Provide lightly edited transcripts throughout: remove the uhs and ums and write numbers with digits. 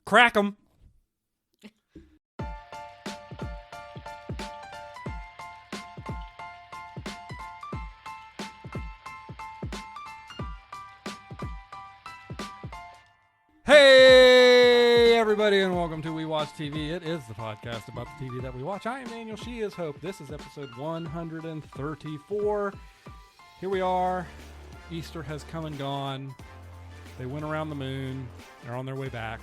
Crack 'em. Hey, everybody, and welcome to We Watch TV. It is the podcast about the TV that we watch. I am Daniel. She is Hope. This is episode 134. Here we are. Easter has come and gone. They went around the moon. They're on their way back.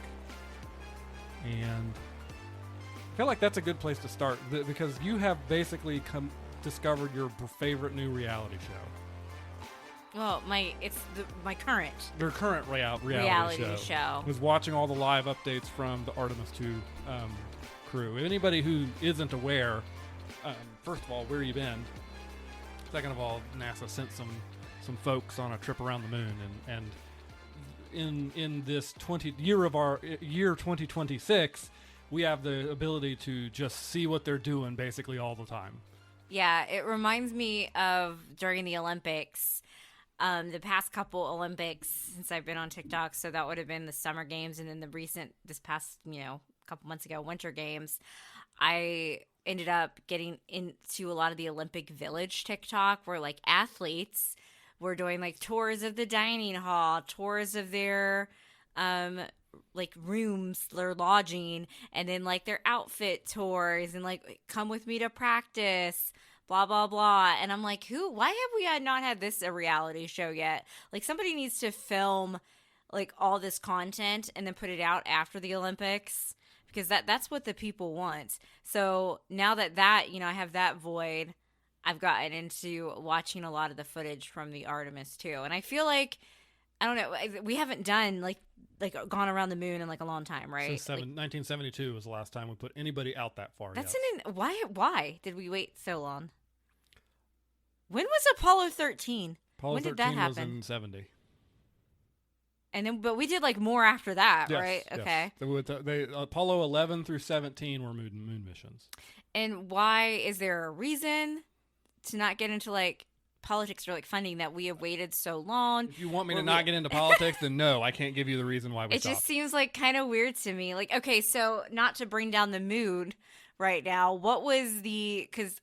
And I feel like that's a good place to start because you have basically discovered your favorite new reality show. Well, my current reality show. Was watching all the live updates from the Artemis 2 crew. Anybody who isn't aware, first of all, where you been? Second of all, NASA sent some folks on a trip around the moon, and in this year 2026, we have the ability to just see what they're doing basically all the time. Yeah, it reminds me of during the Olympics. The past couple Olympics since I've been on TikTok, so that would have been the Summer Games, and then this past, couple months ago, Winter Games. I ended up getting into a lot of the Olympic Village TikTok where like athletes were doing like tours of the dining hall, tours of their like rooms, their lodging, and then like their outfit tours and like come with me to practice. Blah, blah, blah. And I'm like, why have we not had this a reality show yet? Like, somebody needs to film, like, all this content and then put it out after the Olympics because that's what the people want. So now that I have that void, I've gotten into watching a lot of the footage from the Artemis too. And I feel like, I don't know, we haven't done, like gone around the moon in, like, a long time, right? Since 1972 was the last time we put anybody out that far. That's why did we wait so long? When was Apollo 13? When did that happen? Was in 70. And then, but we did like more after that, yes, right? Yes. Okay. Apollo 11 through 17 were moon missions. And why is there a reason to not get into like politics or like funding that we have waited so long? If you want me to not get into politics, then no, I can't give you the reason why we stopped. It just seems like kind of weird to me. Like, okay, so not to bring down the mood right now, what was because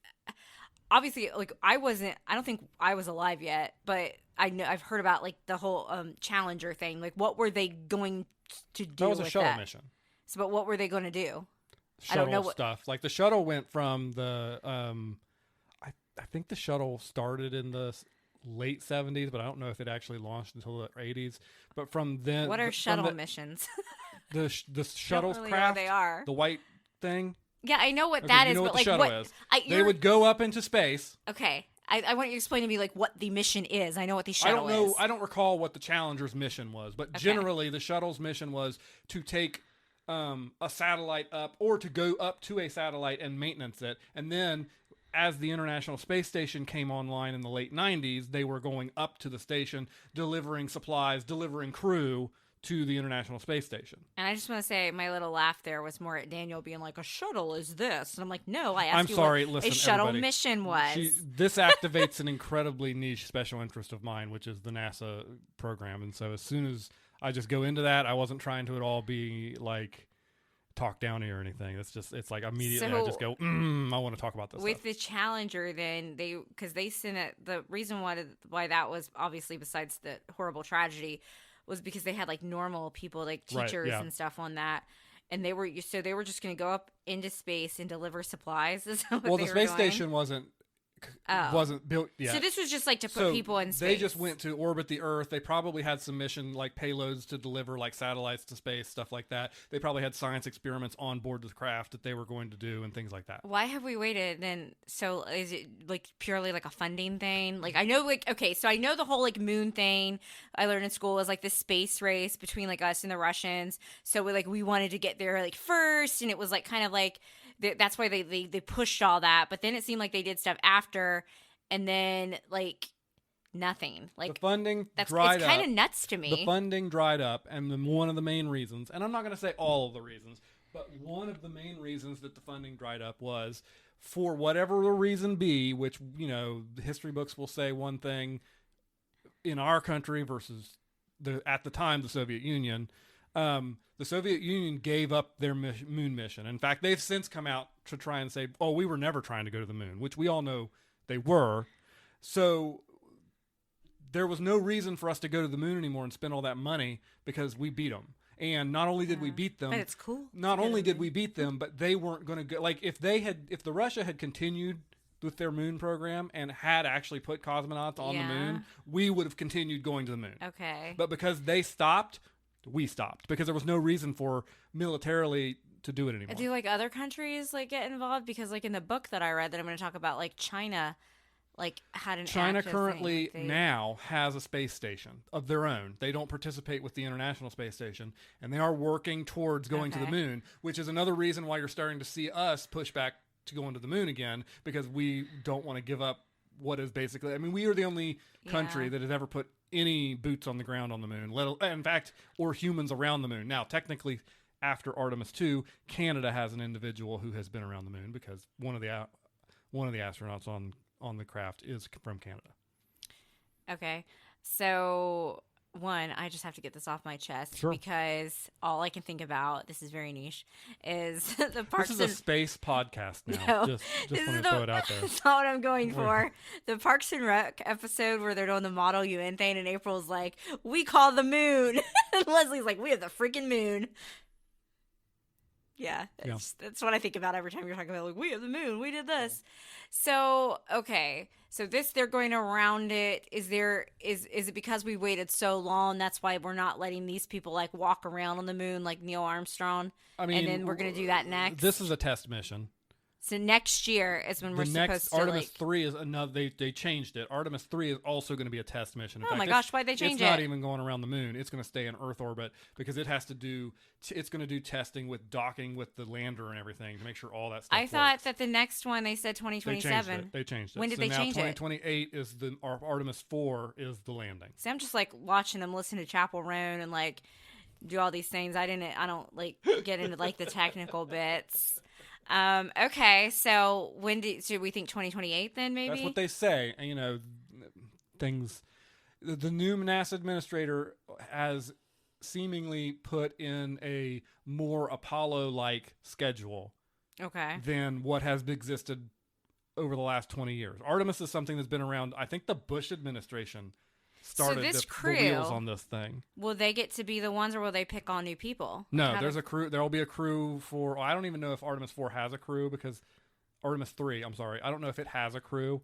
obviously, like, I don't think I was alive yet, but I've heard about like the whole Challenger thing. Like, what were they going to do? That was a shuttle mission. So, but what were they going to do? Shuttle I don't know stuff. Like the shuttle went from the I think the shuttle started in the late 70s, but I don't know if it actually launched until the 80s. But from then, what are shuttle missions? The shuttle's really craft. They are the white thing. Yeah, I know what that is, but like what they would go up into space. Okay, I want you to explain to me like what the mission is. I know what the shuttle is. I don't recall what the Challenger's mission was, but generally the shuttle's mission was to take a satellite up or to go up to a satellite and maintenance it, and then as the International Space Station came online in the late 90s, they were going up to the station, delivering supplies, delivering crew to the International Space Station. And I just want to say my little laugh there was more at Daniel being like, a shuttle is this. And I'm like, no, I asked what a shuttle mission was. This activates an incredibly niche special interest of mine, which is the NASA program. And so as soon as I just go into that, I wasn't trying to at all be like talk down here or anything. It's like immediately I just go, I want to talk about this with stuff. The Challenger, then because they sent it, the reason why that was obviously besides the horrible tragedy was because they had like normal people like teachers and stuff on that, and they were just going to go up into space and deliver supplies. Well, the space station wasn't built yet. So this was just like to put people in space. They just went to orbit the Earth. They probably had some mission like payloads to deliver like satellites to space, stuff like that. They probably had science experiments on board the craft that they were going to do and things like that. Why have we waited then? So is it like purely like a funding thing? Like I know so I know the whole like moon thing I learned in school was like this space race between like us and the Russians. So we wanted to get there like first, and it was like kind of like that's why they pushed all that. But then it seemed like they did stuff after, and then like nothing. Like the funding dried up. It's kind of nuts to me. The funding dried up, and one of the main reasons, and I'm not going to say all of the reasons, but one of the main reasons that the funding dried up was for whatever the reason be, which the history books will say one thing in our country versus at the time the Soviet Union. The Soviet Union gave up their moon mission. In fact, they've since come out to try and say, oh, we were never trying to go to the moon, which we all know they were. So there was no reason for us to go to the moon anymore and spend all that money because we beat them. And not only did we beat them, but it's cool. Not only did we beat them, but they weren't going to go. Like if the Russia had continued with their moon program and had actually put cosmonauts on the moon, we would have continued going to the moon. Okay. But because they stopped, we stopped because there was no reason for militarily to do it anymore. Do like other countries like get involved? Because like in the book that I read that I'm going to talk about, like China, like had an China currently now has a space station of their own. They don't participate with the International Space Station, and they are working towards going to the moon, which is another reason why you're starting to see us push back to going to the moon again, because we don't want to give up what is basically, I mean, we are the only country that has ever put any boots on the ground on the moon, in fact, or humans around the moon. Now, technically, after Artemis 2, Canada has an individual who has been around the moon because one of the astronauts on the craft is from Canada. Okay. So, one, I just have to get this off my chest because all I can think about, this is very niche, is the Parks This is a space podcast now. Just want to throw it out there. That's not what I'm going for. The Parks and Rec episode where they're doing the Model UN thing and April's like, we call the moon. And Leslie's like, we have the freaking moon. Yeah, that's what I think about every time you're talking about, like, we have the moon, we did this. So, okay. So they're going around it. Is it because we waited so long, that's why we're not letting these people, like, walk around on the moon like Neil Armstrong? I mean, and then we're going to do that next? This is a test mission. So next year is when we're supposed to, Artemis 3 is another, they changed it. Artemis 3 is also going to be a test mission. In fact, my gosh, why'd they change it? It's not even going around the moon. It's going to stay in Earth orbit because it has to do, it's going to do testing with docking with the lander and everything to make sure all that stuff works. thought that the next one, they said 2027. They changed it. When did they change it? 2028 is Artemis 4 is the landing. See, I'm just like watching them listen to Chapel Roan and like do all these things. I don't like get into like the technical bits. Okay, so should we think 2028 then maybe? That's what they say. And, things, the new NASA administrator has seemingly put in a more Apollo-like schedule than what has existed over the last 20 years. Artemis is something that's been around, I think the Bush administration started the wheels on this thing. Will they get to be the ones, or will they pick on new people? No, there's a crew. There will be a crew for. I don't even know if Artemis 4 has a crew because Artemis 3. I'm sorry, I don't know if it has a crew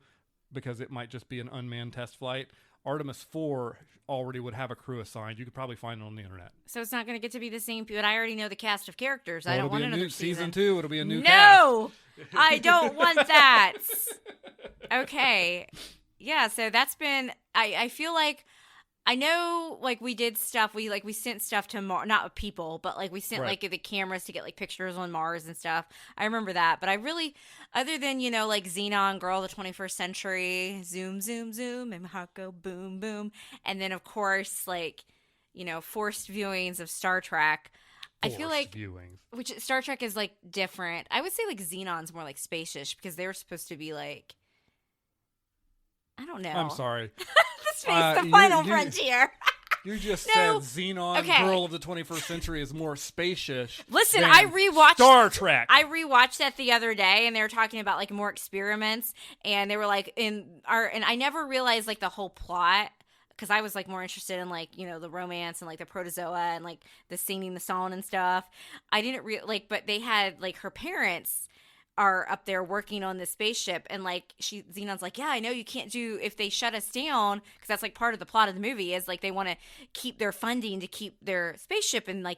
because it might just be an unmanned test flight. Artemis 4 already would have a crew assigned. You could probably find it on the internet. So it's not going to get to be the same people. But I already know the cast of characters. I don't want another season 2. It'll be a new cast. No, I don't want that. Okay. Yeah, so that's been, I feel like, I know, like, we did stuff, we sent stuff to Mars, not people, but, like, we sent, like, the cameras to get, like, pictures on Mars and stuff. I remember that, but I really, other than, like, Xenon, Girl of the 21st Century, Zoom, Zoom, Zoom, and my heart go boom, boom, and then, of course, like, forced viewings of Star Trek, I feel like, which Star Trek is, like, different. I would say, like, Xenon's more, like, spacious, because they were supposed to be, like, I don't know. I'm sorry. The final frontier. You just said Xenon, Girl of the 21st Century is more spacious. Listen, I rewatched Star Trek. I rewatched that the other day, and they were talking about like more experiments, and they were like and I never realized like the whole plot because I was like more interested in like the romance and like the protozoa and like the singing the song and stuff. I didn't but they had like her parents are up there working on this spaceship, and like Xenon's like, yeah, I know you can't do if they shut us down, because that's like part of the plot of the movie is like they want to keep their funding to keep their spaceship in like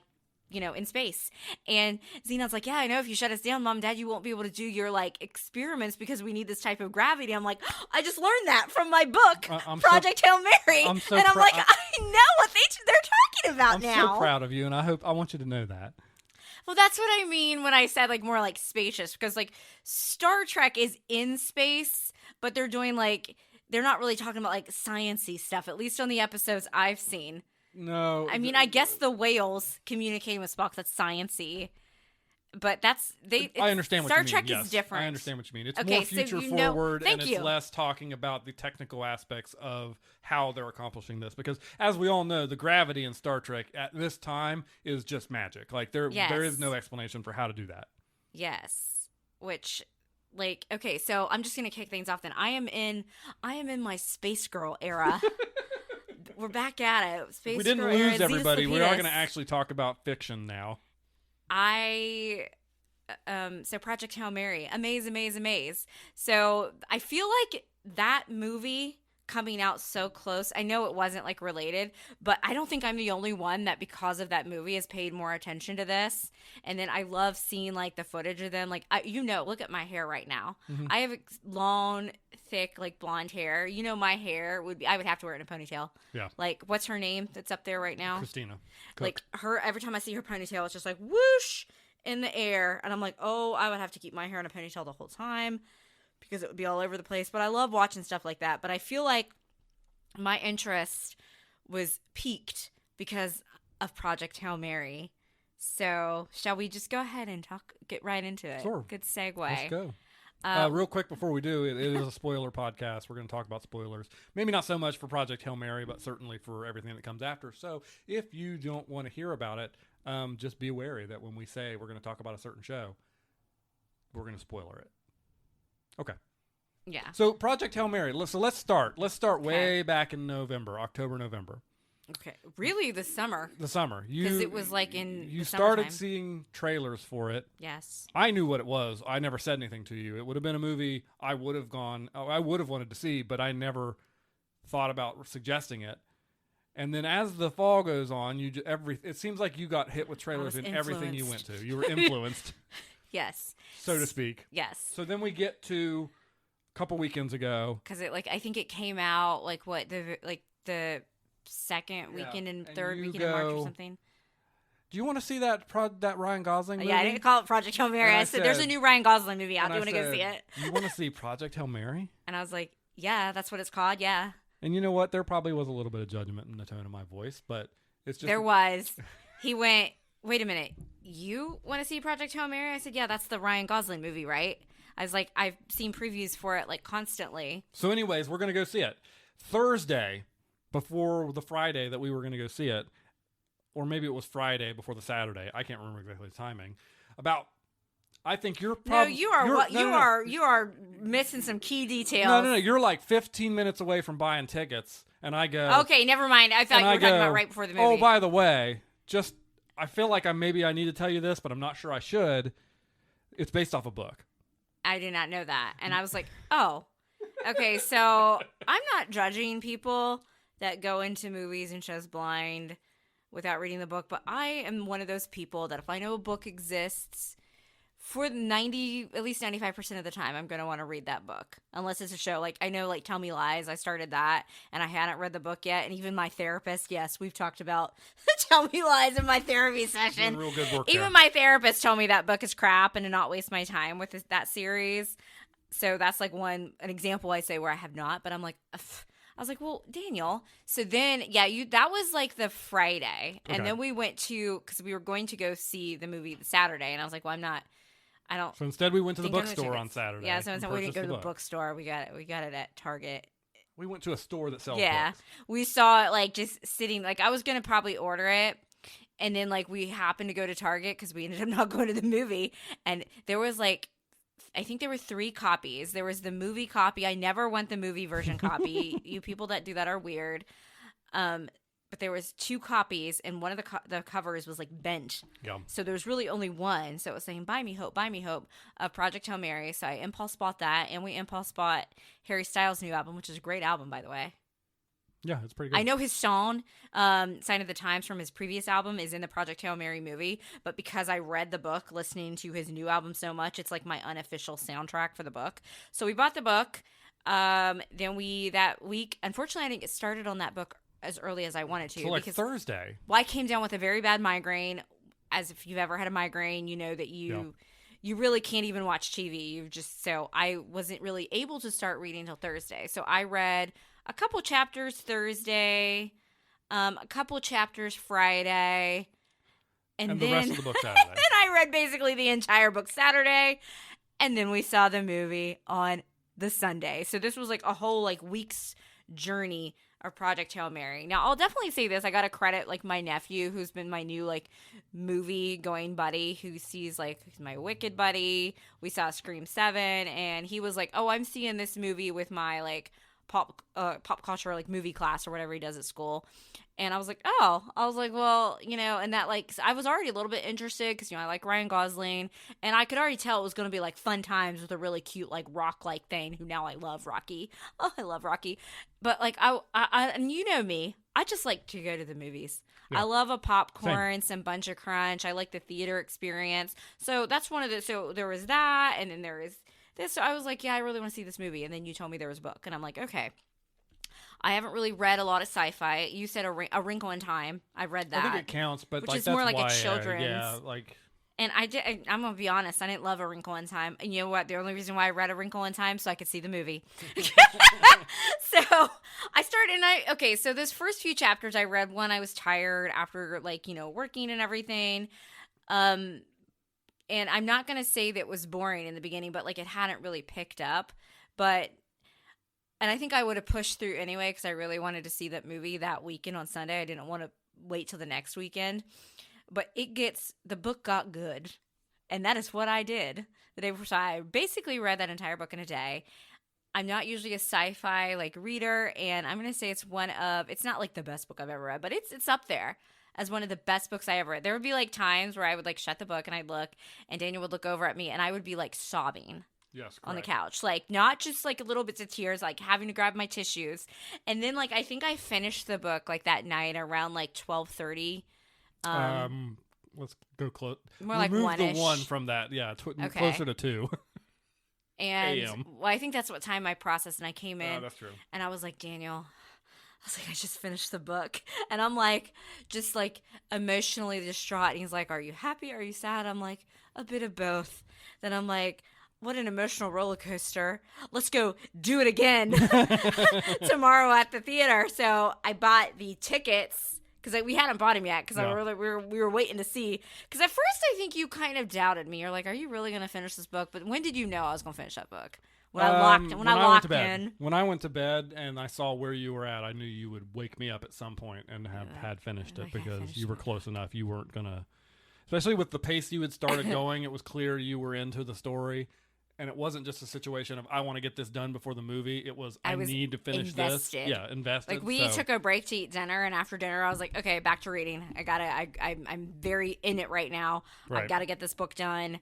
in space. And Xenon's like, yeah, I know if you shut us down, Mom, Dad, you won't be able to do your like experiments because we need this type of gravity. I'm like, I just learned that from my book, Project Hail Mary, and I'm like, I know what they're talking about now. I'm so proud of you, and I want you to know that. Well, that's what I mean when I said like more like spacious, because like Star Trek is in space, but they're doing like they're not really talking about like science-y stuff, at least on the episodes I've seen. No. I mean, I guess the whales communicating with Spock, that's science-y. But I understand what Star you mean. Trek yes, is different. I understand what you mean. It's more future forward, and it's less talking about the technical aspects of how they're accomplishing this. Because as we all know, the gravity in Star Trek at this time is just magic. Like there is no explanation for how to do that. Yes. Which, like, okay, so I'm just gonna kick things off. Then I am in my Space Girl era. We're back at it. Space we didn't Girl lose era, everybody. We are going to actually talk about fiction now. So Project Hail Mary, amaze. So I feel like that movie coming out so close, I know it wasn't like related, but I don't think I'm the only one that because of that movie has paid more attention to this. And then I love seeing like the footage of them. Like, look at my hair right now. Mm-hmm. I have long, thick, like blonde hair. My hair I would have to wear it in a ponytail. Yeah. Like, what's her name that's up there right now? Christina Cook. Like her, every time I see her ponytail, it's just like whoosh in the air. And I'm like, oh, I would have to keep my hair in a ponytail the whole time because it would be all over the place. But I love watching stuff like that. But I feel like my interest was piqued because of Project Hail Mary. So shall we just go ahead and get right into it? Sure. Good segue. Let's go. Real quick before we do, it is a spoiler podcast. We're going to talk about spoilers. Maybe not so much for Project Hail Mary, but certainly for everything that comes after. So if you don't want to hear about it, just be wary that when we say we're going to talk about a certain show, we're going to spoiler it. Okay. Yeah. So Project Hail Mary. So let's start. Let's start way back in October, November. Okay. Really, the summer. The summer. Because it was like in you the started summertime. seeing trailers for it. Yes. I knew what it was. I never said anything to you. It would have been a movie I would have wanted to see, but I never thought about suggesting it. And then as the fall goes on, it seems like you got hit with trailers in everything you went to. You were influenced. Yes. So to speak. Yes. So then we get to a couple weekends ago. Because I think it came out the second weekend and third weekend in March or something. Do you want to see that Ryan Gosling movie? Yeah, I didn't call it Project Hail Mary. I said, there's a new Ryan Gosling movie out. Do you want to go see it? You want to see Project Hail Mary? And I was like, yeah, that's what it's called, yeah. And you know what? There probably was a little bit of judgment in the tone of my voice, but it's just... There was. He went, wait a minute, you want to see Project Hail Mary? I said, yeah, that's the Ryan Gosling movie, right? I was like, I've seen previews for it like constantly. So anyways, we're going to go see it. Thursday, before the Friday that we were going to go see it, or maybe it was Friday before the Saturday. I can't remember exactly the timing. I think you're probably... No, you are missing some key details. No. You're like 15 minutes away from buying tickets, and I go... Okay, never mind. I thought you were talking about right before the movie. Oh, by the way, I feel like I need to tell you this, but I'm not sure I should. It's based off a book. I did not know that. And I was like, oh. Okay, so I'm not judging people that go into movies and shows blind without reading the book, but I am one of those people that if I know a book exists... For at least 95% of the time, I'm going to want to read that book. Unless it's a show. Like, I know, like, Tell Me Lies, I started that, and I hadn't read the book yet. And even my therapist, yes, we've talked about Tell Me Lies in my therapy session. Real good work even there. My therapist told me that book is crap and to not waste my time with that series. So that's, like, an example I say where I have not. But I'm like, ugh. I was like, well, Daniel. So then, that was, like, the Friday. And then we went because we were going to go see the movie the Saturday. And I was like, well, So instead, we went to the bookstore on Saturday. Yeah, so we didn't go to the bookstore. We got it at Target. We went to a store that sells books. We saw it like just sitting. Like I was gonna probably order it, and then like we happened to go to Target because we ended up not going to the movie, and there was like. I think there were 3 copies. There was the movie copy. I never want the movie version copy. You people that do that are weird. But there was 2 copies, and one of the covers was like bent. Yeah. So there was really only one. So it was saying buy me hope," of Project Hail Mary. So I impulse bought that, and we impulse bought Harry Styles' new album, which is a great album, by the way. Yeah, it's pretty good. I know his song, Sign of the Times, from his previous album is in the Project Hail Mary movie, but because I read the book listening to his new album so much, it's like my unofficial soundtrack for the book. So we bought the book. Then that week, unfortunately, I didn't get started on that book as early as I wanted to. So like Thursday. Well, I came down with a very bad migraine. As if you've ever had a migraine, you know that you really can't even watch TV. So I wasn't really able to start reading until Thursday. So I read a couple chapters Thursday, a couple chapters Friday, And the then, rest of the book Saturday. And I read basically the entire book Saturday. And then we saw the movie on the Sunday. So this was like a whole like week's journey of Project Hail Mary. Now, I'll definitely say this. I got to credit like my nephew, who's been my new like movie going buddy, who sees like my Wicked buddy. We saw Scream 7, and he was like, oh, I'm seeing this movie with my like pop culture like movie class or whatever he does at school. And I was like, well, you know, and that like, I was already a little bit interested because, you know, I like Ryan Gosling, and I could already tell it was going to be like fun times with a really cute, like rock-like thing, who now I love Rocky. Oh, I love Rocky. But like, I and you know me, I just like to go to the movies. Yeah. I love a popcorn, some bunch of crunch. I like the theater experience. So that's one of the, so there was that, and then there is this. So I was like, yeah, I really want to see this movie. And then you told me there was a book, and I'm like, okay. I haven't really read a lot of sci-fi. You said A Wrinkle in Time. I read that. I think it counts, but which like, is that's more like why, a children's. Yeah, like. And I'm gonna be honest. I didn't love A Wrinkle in Time. And you know what? The only reason why I read A Wrinkle in Time so I could see the movie. So I started, so those first few chapters I read when I was tired after like, you know, working and everything. And I'm not gonna say that it was boring in the beginning, but like it hadn't really picked up. And I think I would have pushed through anyway because I really wanted to see that movie that weekend on Sunday. I didn't want to wait till the next weekend. But the book got good. And that is what I did the day before. So I basically read that entire book in a day. I'm not usually a sci-fi like reader. And I'm going to say it's it's not like the best book I've ever read, but it's up there as one of the best books I ever read. There would be like times where I would like shut the book and I'd look, and Daniel would look over at me and I would be like sobbing. Yes, on the couch, like not just like little bits of tears, like having to grab my tissues. And then like I think I finished the book like that night around like 12:30. Let's go close. More like remove one-ish. the one from that. Yeah, okay. Closer to 2. And well, I think that's what time I processed, and I came in. That's true. And I was like, Daniel, I was like, I just finished the book, and I'm like, just like emotionally distraught. And he's like, are you happy? Are you sad? I'm like, a bit of both. Then I'm like, what an emotional roller coaster. Let's go do it again tomorrow at the theater. So I bought the tickets because we hadn't bought them yet because we were waiting to see. Because at first I think you kind of doubted me. You're like, are you really going to finish this book? But when did you know I was going to finish that book? When I locked in. When I went to bed and I saw where you were at, I knew you would wake me up at some point and had finished it because you were close enough. You weren't going to, especially with the pace you had started going, it was clear you were into the story. And it wasn't just a situation of I want to get this done before the movie. It was I need to finish invested. this. Yeah, invested. Like we took a break to eat dinner, and after dinner, I was like, okay, back to reading. I'm very in it right now. Right. I've got to get this book done.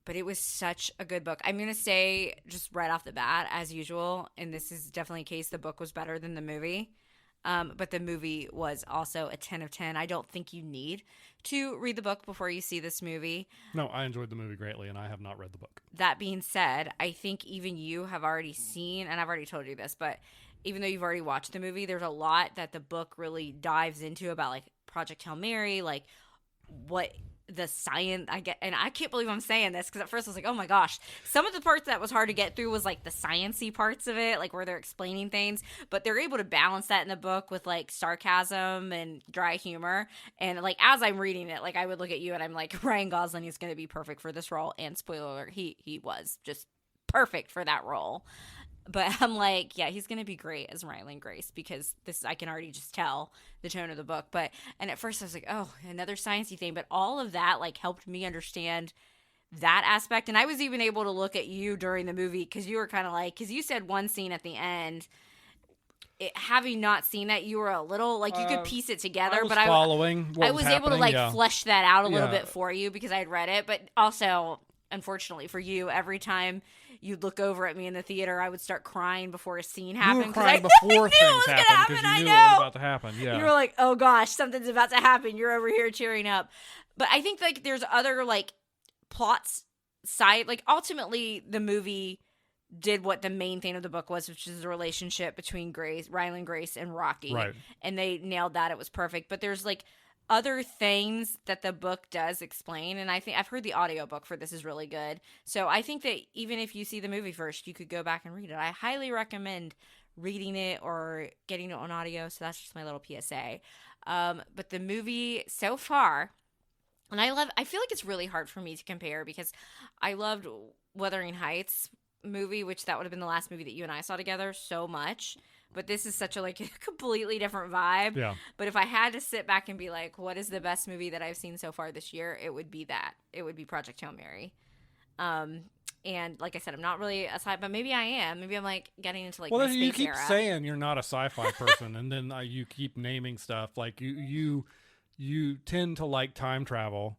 But it was such a good book. I'm gonna say just right off the bat, as usual, and this is definitely a case, the book was better than the movie. But the movie was also a 10 of 10. I don't think you need to read the book before you see this movie. No, I enjoyed the movie greatly, and I have not read the book. That being said, I think even you have already seen, and I've already told you this, but even though you've already watched the movie, there's a lot that the book really dives into about, like, Project Hail Mary, like, what the science I get, and I can't believe I'm saying this because at first I was like, oh my gosh, some of the parts that was hard to get through was like the sciencey parts of it, like where they're explaining things, but they're able to balance that in the book with like sarcasm and dry humor. And like as I'm reading it, like I would look at you and I'm like, Ryan Gosling is going to be perfect for this role, and spoiler alert, he was just perfect for that role. But I'm like, yeah, he's going to be great as Ryland Grace because I can already just tell the tone of the book. And at first I was like, oh, another sciencey thing. But all of that like helped me understand that aspect. And I was even able to look at you during the movie because you were kind of like, because you said one scene at the end, having not seen that, you were a little like you could piece it together. I was able to like flesh that out a little bit for you because I had read it. But also, unfortunately for you, every time you'd look over at me in the theater, I would start crying before a scene happened. You were crying before things happened because you knew what was about to happen. Yeah, you were like, "Oh gosh, something's about to happen." You're over here cheering up. But I think like there's other like plots side. Like ultimately, the movie did what the main thing of the book was, which is the relationship between Ryland Grace and Rocky. Right. And they nailed that. It was perfect. But there's like other things that the book does explain, and I think I've heard the audiobook for this is really good. So I think that even if you see the movie first, you could go back and read it. I highly recommend reading it or getting it on audio. So that's just my little PSA. But the movie so far, And I feel like it's really hard for me to compare because I loved Wuthering Heights movie, which that would have been the last movie that you and I saw together, so much. But this is such a like a completely different vibe. Yeah. But if I had to sit back and be like, what is the best movie that I've seen so far this year? It would be that. It would be Project Hail Mary. And like I said, I'm not really a sci-fi, but maybe I am. Maybe I'm like getting into like my space you keep era. saying you're not a sci-fi person, and then you keep naming stuff like you tend to like time travel,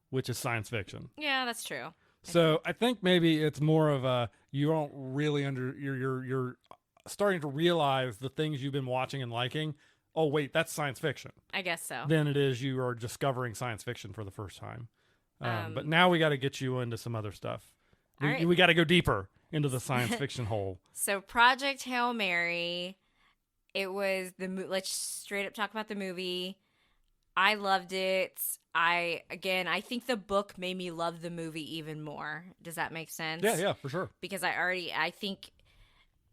which is science fiction. Yeah, that's true. So I think maybe it's more of a you don't really you're starting to realize the things you've been watching and liking. Oh wait, that's science fiction. I guess so. Then it is you are discovering science fiction for the first time. But now we got to get you into some other stuff. We got to go deeper into the science fiction hole. So Project Hail Mary, it was let's straight up talk about the movie. I loved it. I think the book made me love the movie even more. Does that make sense? Yeah, for sure. Because I think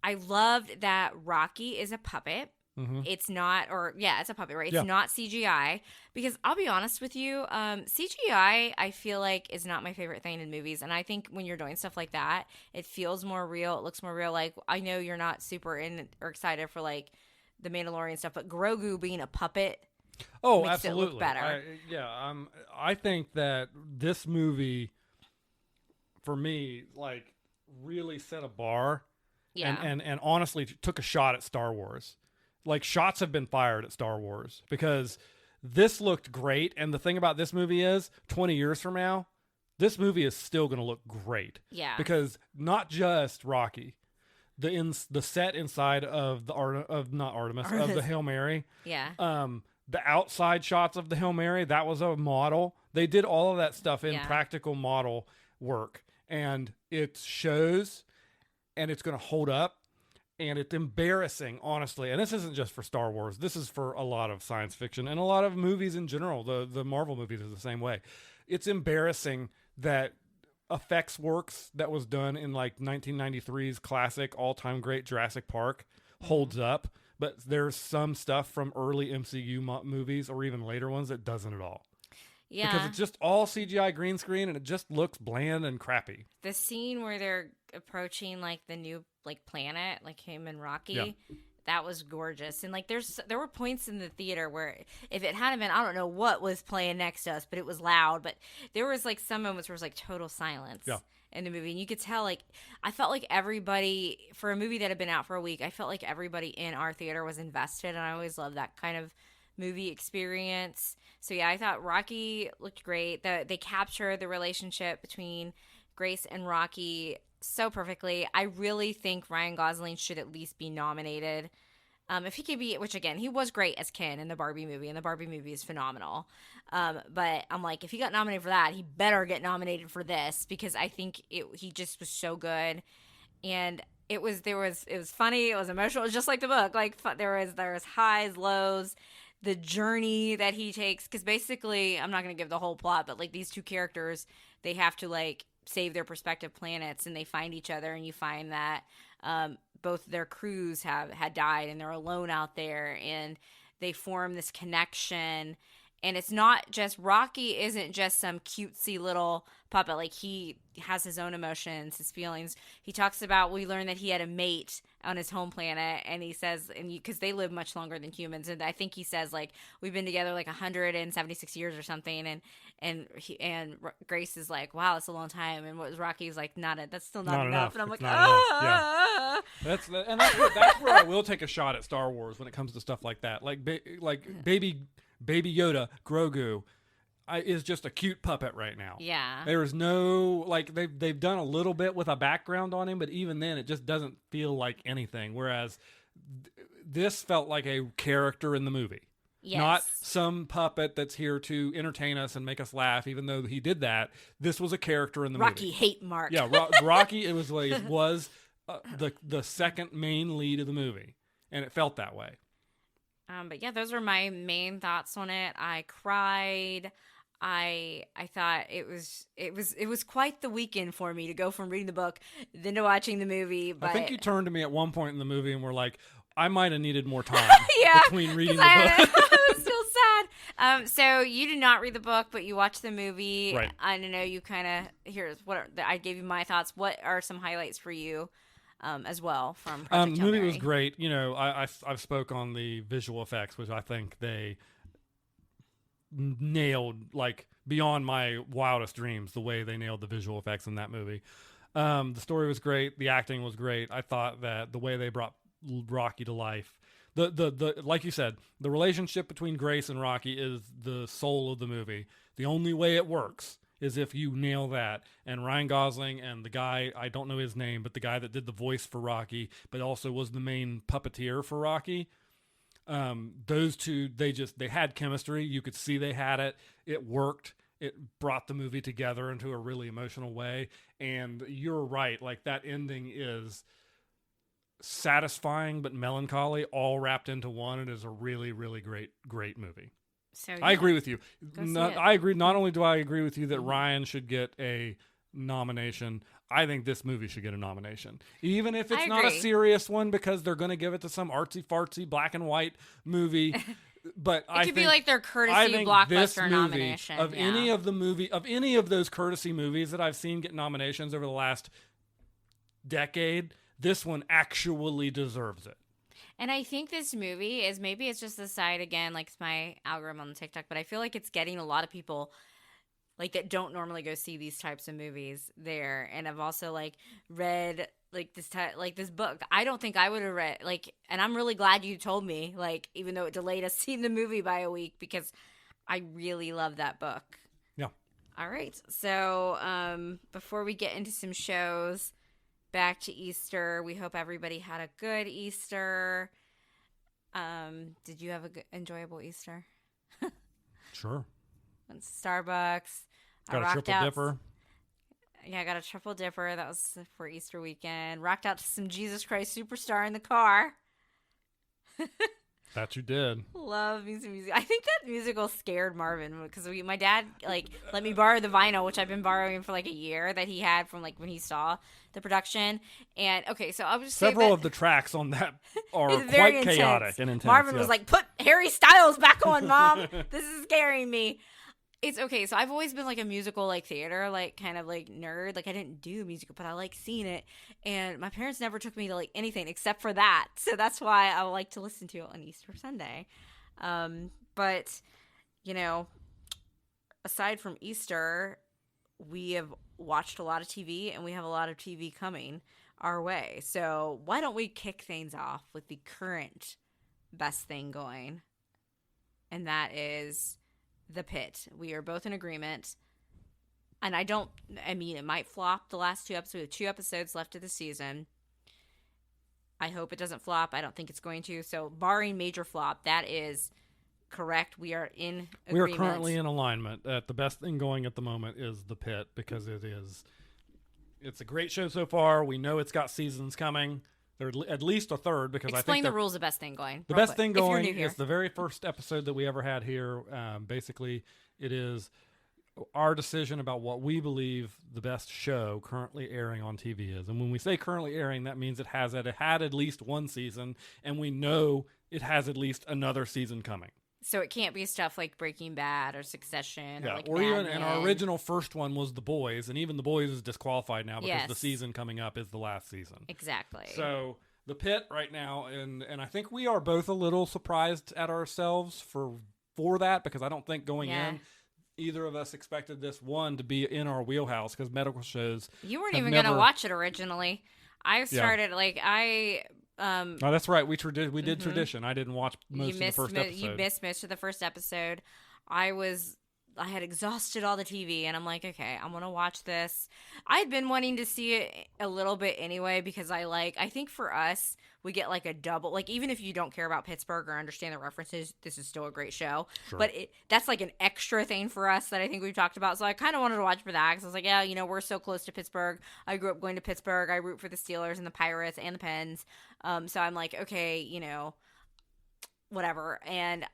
I loved that Rocky is a puppet. Mm-hmm. It's not, it's a puppet, right? It's yeah. not CGI. Because I'll be honest with you, CGI, I feel like, is not my favorite thing in movies. And I think when you're doing stuff like that, it feels more real. It looks more real. Like, I know you're not super in or excited for, like, the Mandalorian stuff, but Grogu being a puppet makes absolutely. it look better. I think that this movie, for me, like, really set a bar. Yeah. And honestly took a shot at Star Wars. Like, shots have been fired at Star Wars because this looked great. And the thing about this movie is 20 years from now, this movie is still going to look great. Yeah. Because not just Rocky, the set inside of of the Hail Mary. Yeah. The outside shots of the Hail Mary, that was a model. They did all of that stuff in practical model work. And it shows, and it's going to hold up. And it's embarrassing, honestly. And this isn't just for Star Wars. This is for a lot of science fiction and a lot of movies in general. The Marvel movies are the same way. It's embarrassing that effects works that was done in like 1993's classic all-time great Jurassic Park holds up. But there's some stuff from early MCU movies or even later ones that doesn't at all. Yeah. Because it's just all CGI green screen and it just looks bland and crappy. The scene where they're approaching like the new like planet, like him and Rocky, that was gorgeous. And like there were points in the theater where if it hadn't been, I don't know what was playing next to us, but it was loud. But there was like some moments where it was like total silence in the movie. And you could tell, like, I felt like everybody, for a movie that had been out for a week, I felt like everybody in our theater was invested. And I always love that kind of movie experience. So yeah, I thought Rocky looked great. They captured the relationship between Grace and Rocky so perfectly. I really think Ryan Gosling should at least be nominated. If he could be, which again, he was great as Ken in the Barbie movie, and the Barbie movie is phenomenal. But I'm like, if he got nominated for that, he better get nominated for this, because I think he just was so good. And it was funny, it was emotional, it was just like the book. Like there was highs, lows, the journey that he takes, because basically, I'm not going to give the whole plot, but like these two characters, they have to like save their respective planets, and they find each other, and you find that both their crews had died, and they're alone out there, and they form this connection. And it's not just, Rocky isn't just some cutesy little puppet. Like, he has his own emotions, his feelings. He talks about, we learned that he had a mate on his home planet, and he says, and because they live much longer than humans, and I think he says, like, we've been together like 176 years or something, and Grace is like, wow, that's a long time, and what Rocky's like, that's still not enough. And I'm like, yeah. That's where I will take a shot at Star Wars when it comes to stuff like that, like Baby Yoda, Grogu, is just a cute puppet right now. Yeah. There is no, like, they've done a little bit with a background on him, but even then it just doesn't feel like anything. Whereas this felt like a character in the movie. Yes. Not some puppet that's here to entertain us and make us laugh, even though he did that. This was a character in the Rocky movie. hate Mark. Yeah, Rocky, it was the second main lead of the movie, and it felt that way. But yeah, those were my main thoughts on it. I cried. I thought it was quite the weekend for me to go from reading the book then to watching the movie. But I think you turned to me at one point in the movie and were like, I might have needed more time between reading the book. I was still sad. So you did not read the book, but you watched the movie. Right. I know you kind of, I gave you my thoughts. What are some highlights for you as well from Project The Hail movie Mary? was great. You know, I've spoke on the visual effects, which I think they nailed, like, beyond my wildest dreams, the way they nailed the visual effects in that movie. The story was great. The acting was great. I thought that the way they brought Rocky to life, the like you said, the relationship between Grace and Rocky is the soul of the movie. The only way it works is if you nail that. And Ryan Gosling and the guy, I don't know his name, but the guy that did the voice for Rocky, but also was the main puppeteer for Rocky. Those two, they had chemistry. You could see they had it. It worked. It brought the movie together into a really emotional way. And you're right. Like, that ending is satisfying but melancholy, all wrapped into one. It is a really, really great movie. So yeah, I agree with you. I agree. Not only do I agree with you that Ryan should get a nomination, I think this movie should get a nomination. Even if it's not a serious one, because they're going to give it to some artsy-fartsy black and white movie. But it could be like their courtesy blockbuster nomination. Any of those courtesy movies that I've seen get nominations over the last decade, this one actually deserves it. And I think this movie is, maybe it's just the side again, like it's my algorithm on TikTok, but I feel like it's getting a lot of people like that don't normally go see these types of movies there. And I've also like read like this book. I don't think I would have read, like, and I'm really glad you told me, like, even though it delayed us seeing the movie by a week, because I really love that book. Yeah. All right. So before we get into some shows, back to Easter. We hope everybody had a good Easter. Did you have a good, enjoyable Easter? Sure. Went to Starbucks. Got a triple dipper. Yeah, I got a triple dipper. That was for Easter weekend. Rocked out to some Jesus Christ Superstar in the car. That you did. Love me some music. I think that musical scared Marvin because my dad like let me borrow the vinyl, which I've been borrowing for like a year, that he had from like when he saw the production. And okay, so I was just several of the tracks on that are quite chaotic and intense. Marvin was like, "Put Harry Styles back on, Mom. This is scaring me." It's okay. So I've always been like a musical, like theater, like kind of like nerd. Like I didn't do musical, but I like seeing it. And my parents never took me to like anything except for that. So that's why I like to listen to it on Easter Sunday. But, you know, aside from Easter, we have watched a lot of TV and we have a lot of TV coming our way. So why don't we kick things off with the current best thing going? And that is The Pitt. We are both in agreement. And I mean, it might flop the last 2 episodes. We have 2 episodes left of the season. I hope it doesn't flop. I don't think it's going to. So, barring major flop, that is correct. We are in agreement. We are currently in alignment. The best thing going at the moment is The Pitt, because it's a great show so far. We know it's got seasons coming. There's at least a third, because Explain I think the rules of best thing going. The best thing going is the very first episode that we ever had here. Basically, it is our decision about what we believe the best show currently airing on TV is. And when we say currently airing, that means it had at least 1 season, and we know it has at least another season coming. So it can't be stuff like Breaking Bad or Succession. Yeah, or even, and our original first one was The Boys, and even The Boys is disqualified now because the season coming up is the last season. Exactly. So The Pitt right now, and I think we are both a little surprised at ourselves for that, because I don't think going in, either of us expected this one to be in our wheelhouse, because medical shows. You weren't even going to watch it originally. I started oh, that's right. We did tradition. I didn't watch most of the first episode. You missed most of the first episode. I had exhausted all the TV, and I'm like, okay, I'm gonna watch this. I'd been wanting to see it a little bit anyway, because I think for us, we get like a double, like even if you don't care about Pittsburgh or understand the references, this is still a great show. Sure. But that's like an extra thing for us that I think we've talked about. So I kind of wanted to watch for that, because I was like, yeah, you know, we're so close to Pittsburgh. I grew up going to Pittsburgh. I root for the Steelers and the Pirates and the Pens. So I'm like, okay, you know, whatever. And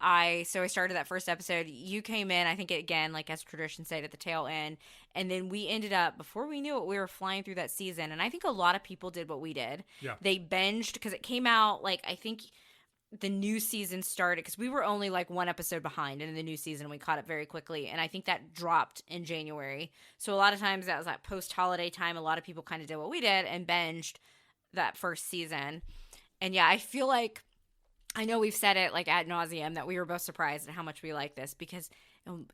so I started that first episode. You came in, I think, again, like as tradition said, at the tail end. And then we ended up, before we knew it, we were flying through that season. And I think a lot of people did what we did. Yeah. They binged, because it came out, like, I think the new season started, because we were only like one episode behind, and in the new season we caught up very quickly, and I think that dropped in January. So a lot of times that was like post-holiday time. A lot of people kind of did what we did and binged that first season. And yeah, I feel like, I know we've said it like ad nauseum that we were both surprised at how much we like this, because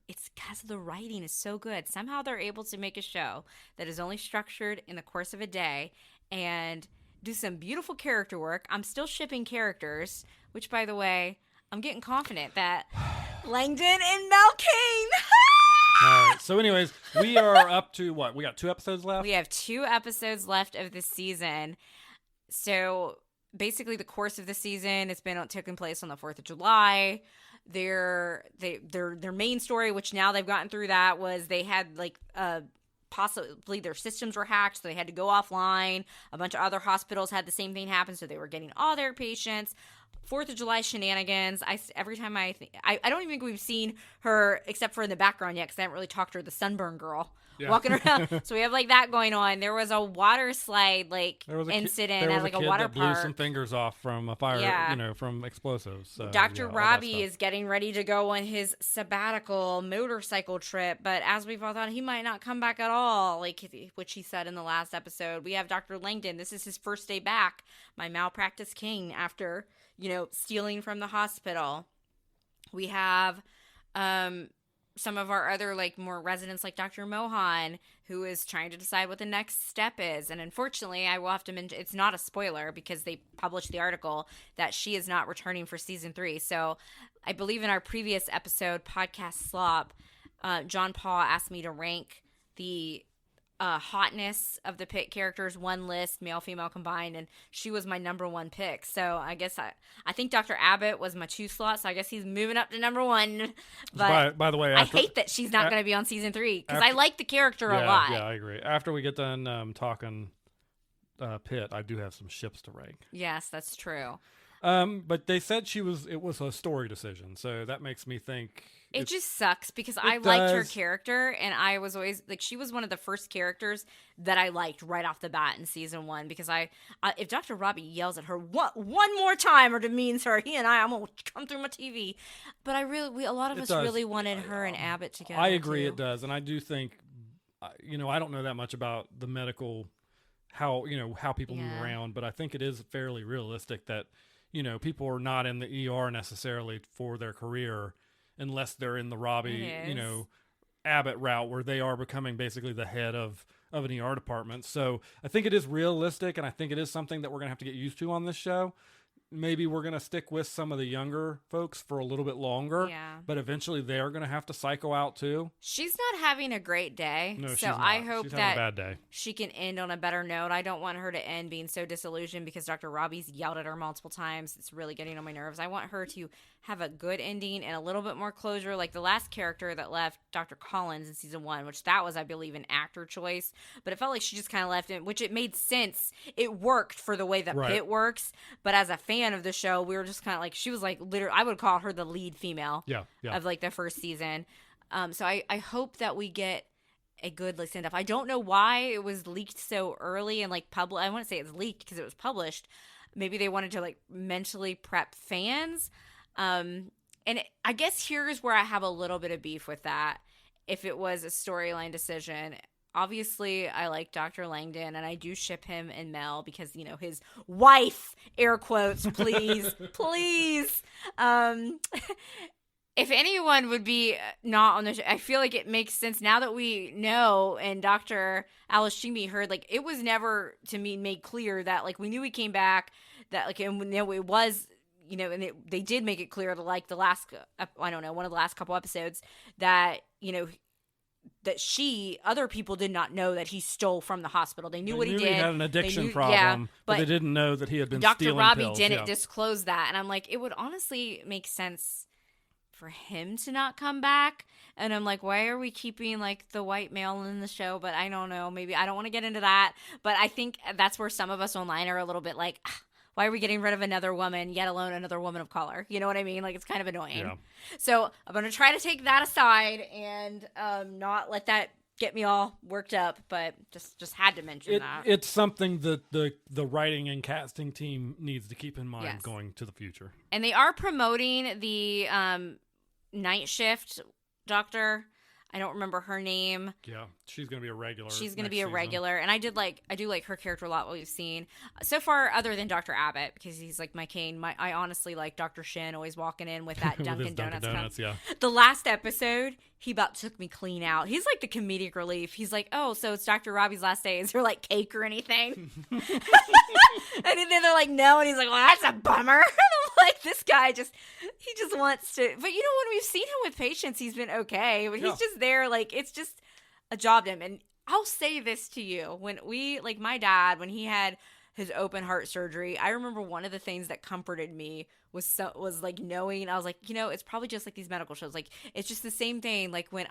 it's because the writing is so good. Somehow they're able to make a show that is only structured in the course of a day and do some beautiful character work. I'm still shipping characters, which, by the way, I'm getting confident that Langdon and Malcom. All right. So anyways, we are up to what? We got 2 episodes left? We have 2 episodes left of the season. So basically the course of the season, it's been taking place on the 4th of July. Their main story, which now they've gotten through that, was they had like possibly their systems were hacked, so they had to go offline. A bunch of other hospitals had the same thing happen, so they were getting all their patients. 4th of July shenanigans. Every time I don't even think we've seen her except for in the background yet, because I haven't really talked to her, the sunburn girl. Yeah. Walking around. So we have like that going on. There was a water slide incident at like a water park. Blew some fingers off from a fire, from explosives. So, Dr. Robbie is getting ready to go on his sabbatical motorcycle trip, but as we've all thought, he might not come back at all, which he said in the last episode. We have Dr. Langdon. This is his first day back, my malpractice king, after, stealing from the hospital. We have some of our other more residents, like Dr. Mohan, who is trying to decide what the next step is. And unfortunately, I will have to mention, it's not a spoiler because they published the article, that she is not returning for season 3. So I believe in our previous episode, Podcast Slop, John Paul asked me to rank the hotness of the Pitt characters, one list, male, female combined, and she was my number 1 pick. So I guess I think Dr. Abbott was my 2 slot, so I guess he's moving up to number 1. But by the way, I hate that she's not going to be on season 3, because I like the character a lot. Yeah, I agree. After we get done talking Pitt, I do have some ships to rank. Yes, that's true. But they said it was a story decision, so that makes me think it just sucks, because I liked her character, and I was always she was one of the first characters that I liked right off the bat in season 1, because if Dr. Robbie yells at her one more time or demeans her, I'm gonna come through my TV. But a lot of us really wanted her and Abbott together. I agree, too. It does, and I do think, I don't know that much about the medical how people move around, but I think it is fairly realistic that people are not in the ER necessarily for their career unless they're in the Robbie, Abbott route, where they are becoming basically the head of an ER department. So I think it is realistic, and I think it is something that we're going to have to get used to on this show. Maybe we're going to stick with some of the younger folks for a little bit longer, but eventually they're going to have to psycho out too. She's not having a great day, no, so I hope that a bad day. She can end on a better note. I don't want her to end being so disillusioned because Dr. Robbie's yelled at her multiple times. It's really getting on my nerves. I want her to have a good ending and a little bit more closure, like the last character that left, Dr. Collins, in season 1, which that was, I believe, an actor choice, but it felt like she just kind of left it, which it made sense. It worked for the way that Pitt works, but as a fan of the show, we were just kind of she was literally, I would call her the lead female of the first season. So I hope that we get a good send-off. I don't know why it was leaked so early and public. I wouldn't say it's leaked because it was published. Maybe they wanted to mentally prep fans. I guess here's where I have a little bit of beef with that. If it was a storyline decision, obviously I like Dr. Langdon, and I do ship him and Mel because, his wife, air quotes, please, please. If anyone would be not on the show, I feel like it makes sense now that we know, and Dr. Alice Shimi heard, it was never to me made clear that, we knew he came back, that, and it was, and they did make it clear that, the last, I don't know, one of the last couple episodes, that, that other people did not know that he stole from the hospital. They knew what he did. He had an addiction problem, but they didn't know that he had been stealing pills. Dr. Robbie didn't disclose that, and I'm it would honestly make sense for him to not come back. And I'm why are we keeping the white male in the show? But I don't know. Maybe I don't want to get into that. But I think that's where some of us online are a little bit why are we getting rid of another woman, yet alone another woman of color? You know what I mean? It's kind of annoying. Yeah. So I'm going to try to take that aside and not let that get me all worked up, but just had to mention that. It's something that the writing and casting team needs to keep in mind going to the future. And they are promoting the night shift doctor. I don't remember her name. Yeah, she's going to be a regular. She's going to be a regular. And I do like her character a lot, what we've seen. So far, other than Dr. Abbott, because he's like my cane. I honestly like Dr. Shin always walking in with that Dunkin' Donuts. Yeah. The last episode, he about took me clean out. He's like the comedic relief. He's like, oh, so it's Dr. Robbie's last day. Is there like cake or anything? And then they're like, no. And he's like, well, that's a bummer. And I'm like, this guy just wants to. But you know, when we've seen him with patients, he's been okay. But he's just there. Like, it's just a job to him. And I'll say this to you. When my dad, when he had his open heart surgery, I remember one of the things that comforted me was like knowing, I was like, you know, it's probably just like these medical shows. Like, it's just the same thing. Like when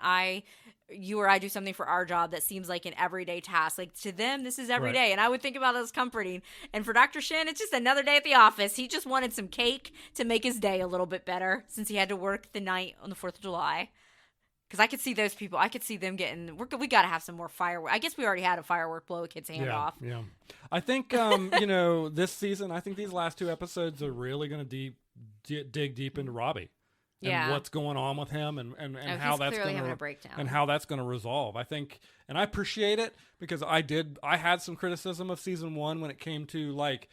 you or I do something for our job that seems like an everyday task. Like to them, this is every day. And I would think about it as comforting. And for Dr. Shin, it's just another day at the office. He just wanted some cake to make his day a little bit better since he had to work the night on the 4th of July. Because I could see those people. I could see them getting. We got to have some more firework. I guess we already had a firework blow a kid's hand off. Yeah. I think this season. I think these last 2 episodes are really going to dig deep into Robbie. And what's going on with him, and how that's going to breakdown, and how that's going to resolve. I think, and I appreciate it because I had some criticism of season 1 when it came to like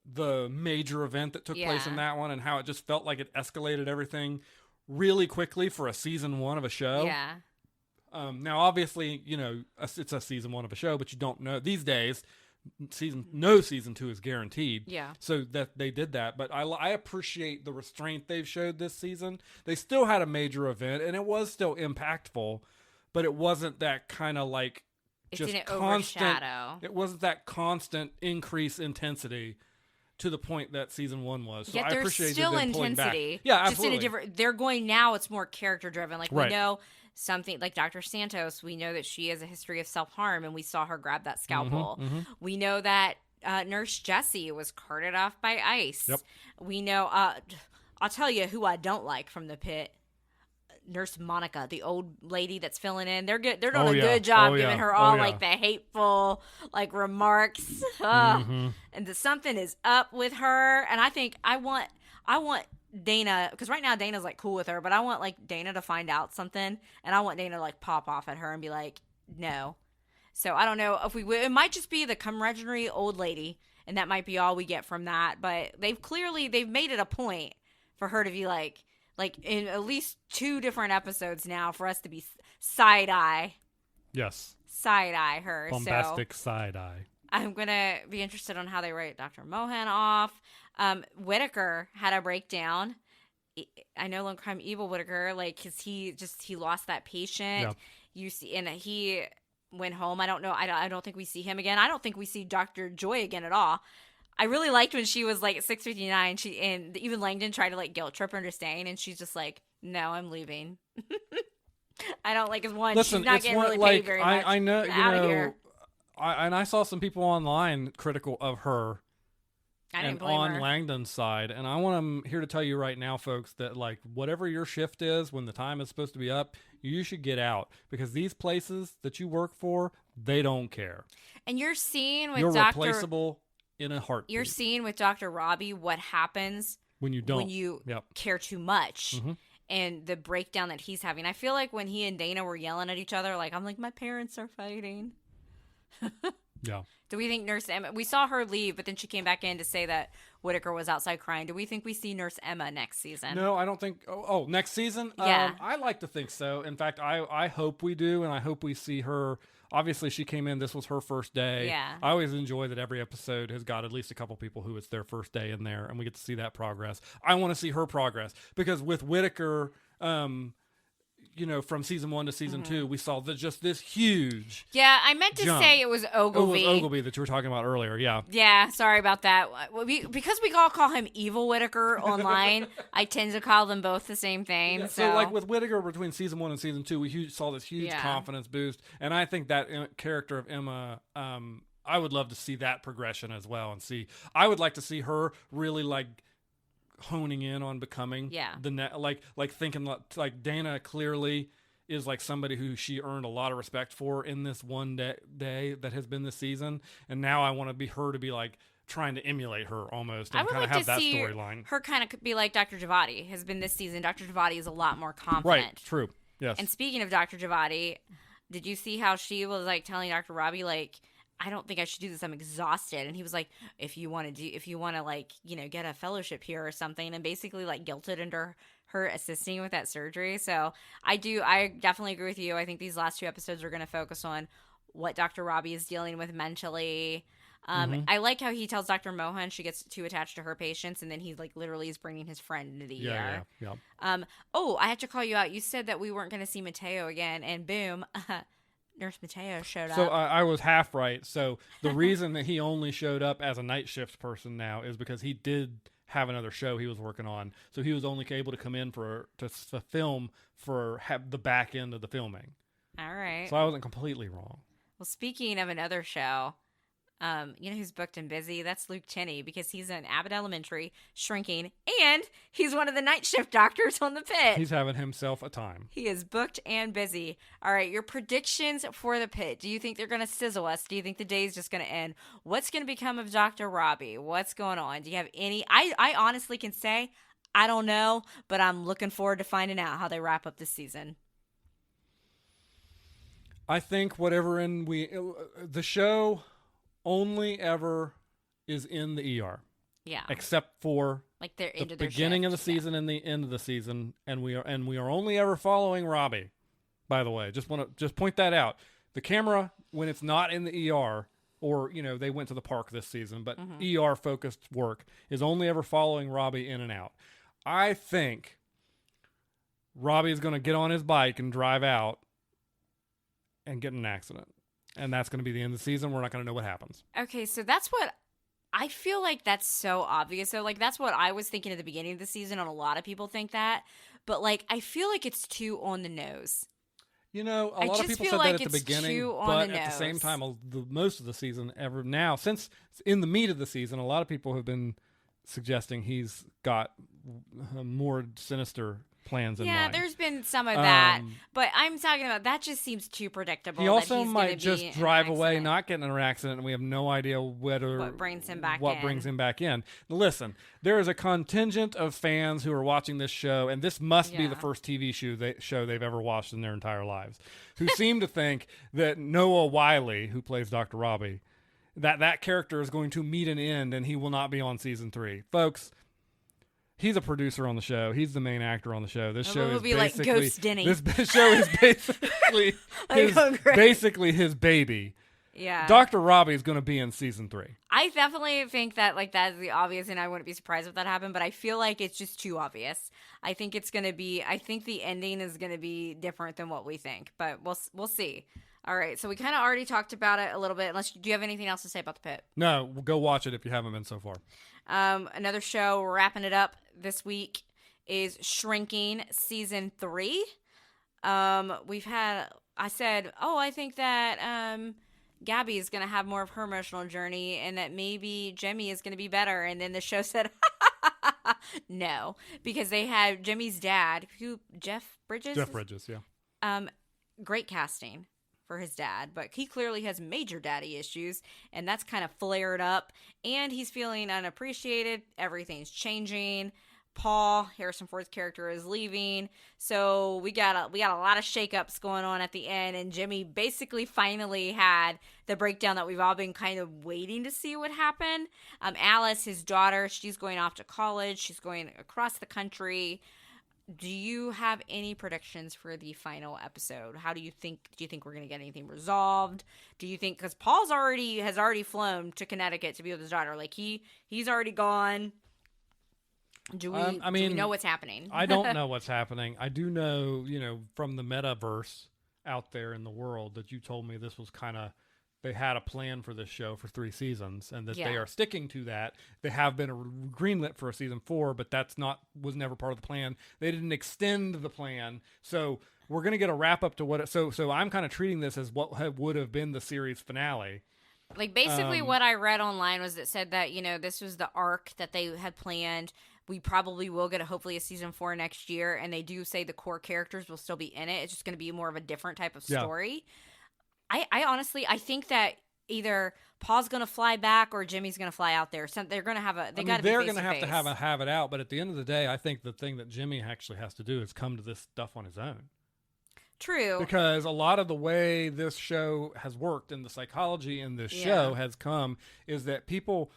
the major event that took place in that one, and how it just felt like it escalated everything really quickly for a season 1 of a show. Yeah. Now, obviously, you know, it's a season 1 of a show, but you don't know these days. Season 2 is guaranteed. Yeah. So that they did that, but I appreciate the restraint they've showed this season. They still had a major event, and it was still impactful, but it wasn't that kind of like just didn't constant. Overshadow. It wasn't that constant increase intensity to the point that season 1 was. So Yet I there's appreciate still intensity. Yeah, absolutely. Just in a different. They're going now. It's more character driven. Like we know something like Dr. Santos. We know that she has a history of self harm, and we saw her grab that scalpel. Mm-hmm. We know that Nurse Jessie was carted off by ICE. Yep. We know. I'll tell you who I don't like from the pit. Nurse Monica, the old lady that's filling in. They're good. They're doing a good job giving her all like the hateful like remarks. And something is up with her. And I think I want Dana, because right now Dana's like cool with her, but I want like Dana to find out something, and I want Dana to like pop off at her and be like, no. So I don't know if it might just be the camaraderie old lady, and that might be all we get from that. But they've made it a point for her to be like in at least 2 different episodes now for us to be side-eye. Yes. Side-eye her. Bombastic side-eye. I'm going to be interested on how they write Dr. Mohan off. Whitaker had a breakdown. I no longer I'm evil Whitaker, like, because he lost that patient. Yeah. You see, and he went home. I don't know. I don't think we see him again. I don't think we see Dr. Joy again at all. I really liked when she was like at 6:59. And even Langdon tried to like guilt trip her into staying, and she's just like, "No, I'm leaving." I don't like his one. Listen, she's not getting really paid very much. I know. Out of here. I saw some people online critical of her. And on her. Langdon's side, and I'm here to tell you right now, folks, that like whatever your shift is when the time is supposed to be up, you should get out, because these places that you work for, they don't care. And you're seeing with you're replaceable in a heartbeat. You're seeing with Dr. Robbie what happens when you don't, care too much, and the breakdown that he's having. I feel like when he and Dana were yelling at each other, like I'm like, my parents are fighting. Yeah. Do we think Nurse Emma... We saw her leave, but then she came back in to say that Whitaker was outside crying. Do we think we see Nurse Emma next season? No, I don't think... Oh, next season? Yeah. I like to think so. In fact, I hope we do, and I hope we see her... Obviously, she came in. This was her first day. Yeah. I always enjoy that every episode has got at least a couple people who it's their first day in there, and we get to see that progress. I want to see her progress, because with Whitaker... from season 1 to season 2, we saw just this huge. Yeah, I meant to say it was Ogilvy. It was Ogilvy that you were talking about earlier. Yeah. Yeah, sorry about that. Because we all call him Evil Whitaker online, I tend to call them both the same thing. Yeah, so like with Whitaker, between season 1 and season 2, we saw this huge confidence boost, and I think that character of Emma, I would love to see that progression as well, and I would like to see her really like honing in on becoming the like thinking like Dana clearly is like somebody who she earned a lot of respect for in this one day that has been this season, and now I want to be her to be like trying to emulate her almost and kind of have that storyline. Her kind of be like Dr. Javati has been this season. Dr. Javati is a lot more confident. Right, true. Yes. And speaking of Dr. Javati, did you see how she was like telling Dr. Robbie like, I don't think I should do this. I'm exhausted. And he was like, if you want to like, get a fellowship here or something, and basically like guilted into her assisting with that surgery. So I definitely agree with you. I think these last 2 episodes are going to focus on what Dr. Robbie is dealing with mentally. I like how he tells Dr. Mohan she gets too attached to her patients, and then he like literally is bringing his friend into the ER. Yeah. I have to call you out. You said that we weren't going to see Mateo again, and boom, Nurse Mateo showed up. So I was half right. So the reason that he only showed up as a night shift person now is because he did have another show he was working on. So he was only able to come in to film for the back end of the filming. All right. So I wasn't completely wrong. Well, speaking of another show, you know who's booked and busy? That's Luke Tenney, because he's in Abbott Elementary, Shrinking, and he's one of the night shift doctors on the Pitt. He's having himself a time. He is booked and busy. All right, your predictions for the Pitt. Do you think they're going to sizzle us? Do you think the day's just going to end? What's going to become of Dr. Robbie? What's going on? Do you have any? I honestly can say I don't know, but I'm looking forward to finding out how they wrap up this season. I think the show only ever is in the ER. Yeah. Except for like they're the beginning of the season and the end of the season, and we are only ever following Robbie. By the way, just point that out. The camera, when it's not in the ER, or they went to the park this season, but ER focused work is only ever following Robbie in and out. I think Robbie is going to get on his bike and drive out and get in an accident. And that's going to be the end of the season. We're not going to know what happens. Okay, so that's what I feel like that's so obvious. So, like, that's what I was thinking at the beginning of the season, and a lot of people think that. But, like, I feel like it's too on the nose. A lot of people said that at the beginning, but at the same time, most of the season ever now, since in the meat of the season, a lot of people have been suggesting he's got more sinister plans in mind. Yeah, there's been some of that, but I'm talking about that just seems too predictable. He also might just drive away, not get in an accident, and we have no idea what brings him back in. Listen, there is a contingent of fans who are watching this show, and this must be the first TV show they've ever watched in their entire lives, who seem to think that Noah Wiley, who plays Dr. Robbie, that character is going to meet an end, and he will not be on season 3. Folks, he's a producer on the show. He's the main actor on the show. This show is basically like Ghost Denny. This show is basically his baby. Yeah. Dr. Robbie is going to be in season 3. I definitely think that that is the obvious, and I wouldn't be surprised if that happened, but I feel like it's just too obvious. I think the ending is going to be different than what we think, but we'll see. All right, so we kind of already talked about it a little bit. Do you have anything else to say about the Pitt? No, go watch it if you haven't been so far. Another show, we're wrapping it up this week, is Shrinking season 3. I think that Gabby is going to have more of her emotional journey, and that maybe Jimmy is going to be better. And then the show said, no, because they had Jimmy's dad, Jeff Bridges? Jeff Bridges, yeah. Great casting for his dad, but he clearly has major daddy issues, and that's kind of flared up, and he's feeling unappreciated. Everything's changing. Paul, Harrison Ford's character, is leaving, so we got a lot of shakeups going on at the end, and Jimmy basically finally had the breakdown that we've all been kind of waiting to see what happened. Alice, his daughter, she's going off to college. She's going across the country. Do you have any predictions for the final episode? Do you think we're going to get anything resolved? Do you think, because Paul's has already flown to Connecticut to be with his daughter, like he's already gone. Do we know what's happening? I don't know what's happening. I do know, from the metaverse out there in the world, that you told me this was they had a plan for this show for 3 seasons, and that they are sticking to that. They have been greenlit for a season 4, but was never part of the plan. They didn't extend the plan, so we're going to get a wrap up to what. So I'm kind of treating this as what would have been the series finale. Like basically, what I read online was it said that this was the arc that they had planned, we probably will get hopefully a season 4 next year, and they do say the core characters will still be in it. It's just going to be more of a different type of story. I honestly, I think that either Paul's going to fly back or Jimmy's going to fly out there. So they're going to have a. They're going to have it out. But at the end of the day, I think the thing that Jimmy actually has to do is come to this stuff on his own. True. Because a lot of the way this show has worked and the psychology in this show has come is that people